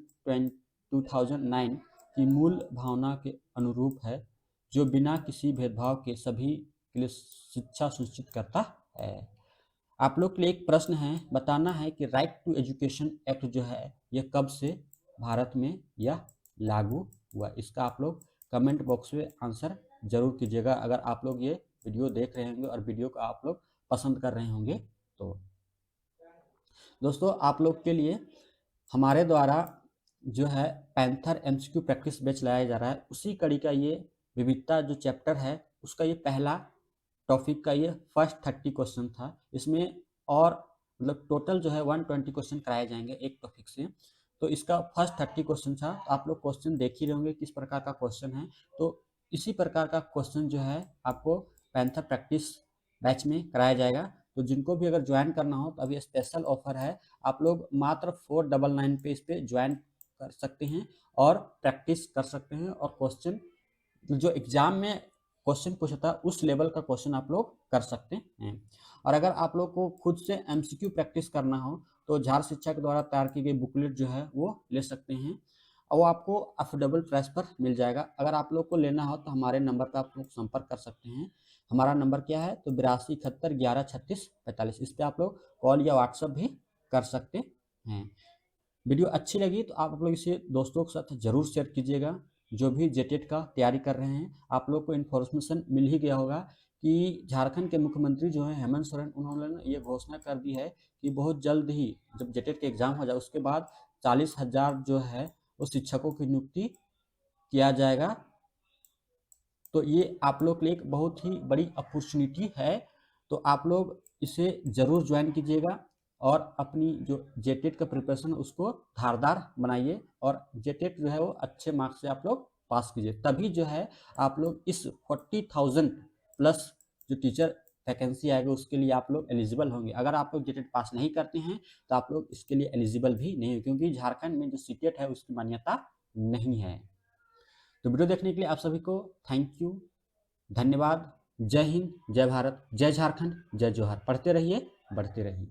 2009 की मूल भावना के अनुरूप है, जो बिना किसी भेदभाव के सभी के लिए शिक्षा सुनिश्चित करता है। आप लोग के लिए एक प्रश्न है, बताना है कि राइट टू एजुकेशन एक्ट जो है यह कब से भारत में यह लागू हुआ। इसका आप लोग कमेंट बॉक्स में आंसर जरूर कीजिएगा अगर आप लोग ये वीडियो देख रहे होंगे और वीडियो को आप लोग पसंद कर रहे होंगे। तो दोस्तों आप लोग के लिए हमारे द्वारा जो है पैंथर MCQ प्रैक्टिस बैच लाया जा रहा है, उसी कड़ी का ये विविधता जो चैप्टर है उसका ये पहला टॉपिक का ये फर्स्ट 30 क्वेश्चन था। इसमें और मतलब टोटल जो है 120 क्वेश्चन कराए जाएंगे एक टॉपिक से। तो इसका फर्स्ट 30 क्वेश्चन था। तो आप लोग क्वेश्चन देख ही रहे होंगे किस प्रकार का क्वेश्चन है। तो इसी प्रकार का क्वेश्चन जो है आपको पैंथर प्रैक्टिस बैच में कराया जाएगा। तो जिनको भी अगर ज्वाइन करना हो तो अभी स्पेशल ऑफर है, आप लोग मात्र 499 पे इस पे ज्वाइन कर सकते हैं और प्रैक्टिस कर सकते हैं और क्वेश्चन जो एग्जाम में क्वेश्चन पूछा उस लेवल का क्वेश्चन आप लोग कर सकते हैं। और अगर आप लोग को खुद से MCQ प्रैक्टिस करना हो तो झार शिक्षा के द्वारा तैयार की गई बुकलेट जो है वो ले सकते हैं और वो आपको अफोर्डेबल प्राइस पर मिल जाएगा। अगर आप लोग को लेना हो तो हमारे नंबर पर आप लोग संपर्क कर सकते हैं। हमारा नंबर क्या है? तो 8271113645। इस पर आप लोग कॉल या व्हाट्सअप भी कर सकते हैं। वीडियो अच्छी लगी तो आप लोग इसे दोस्तों के साथ जरूर शेयर कीजिएगा। जो भी जेटेट का तैयारी कर रहे हैं आप लोग को इन्फॉर्मेशन मिल ही गया होगा कि झारखंड के मुख्यमंत्री जो हैं हेमंत सोरेन, उन्होंने ये घोषणा कर दी है कि बहुत जल्द ही जब जेटेट के एग्जाम हो जाए उसके बाद 40,000 जो है वो शिक्षकों की नियुक्ति किया जाएगा। तो ये आप लोग के लिए एक बहुत ही बड़ी अपॉर्चुनिटी है। तो आप लोग इसे ज़रूर ज्वाइन कीजिएगा और अपनी जो जेटेट का प्रिपरेशन उसको धारदार बनाइए और जेटेट जो है वो अच्छे मार्क्स से आप लोग पास कीजिए, तभी जो है आप लोग इस 40,000 प्लस जो टीचर वैकेंसी आएगा उसके लिए आप लोग एलिजिबल होंगे। अगर आप लोग जेटेट पास नहीं करते हैं तो आप लोग इसके लिए एलिजिबल भी नहीं हो, क्योंकि झारखंड में जो सीटेट है उसकी मान्यता नहीं है। तो वीडियो देखने के लिए आप सभी को थैंक यू, धन्यवाद। जय हिंद, जय भारत, जय झारखंड, जय जोहार। पढ़ते रहिए, बढ़ते रहिए।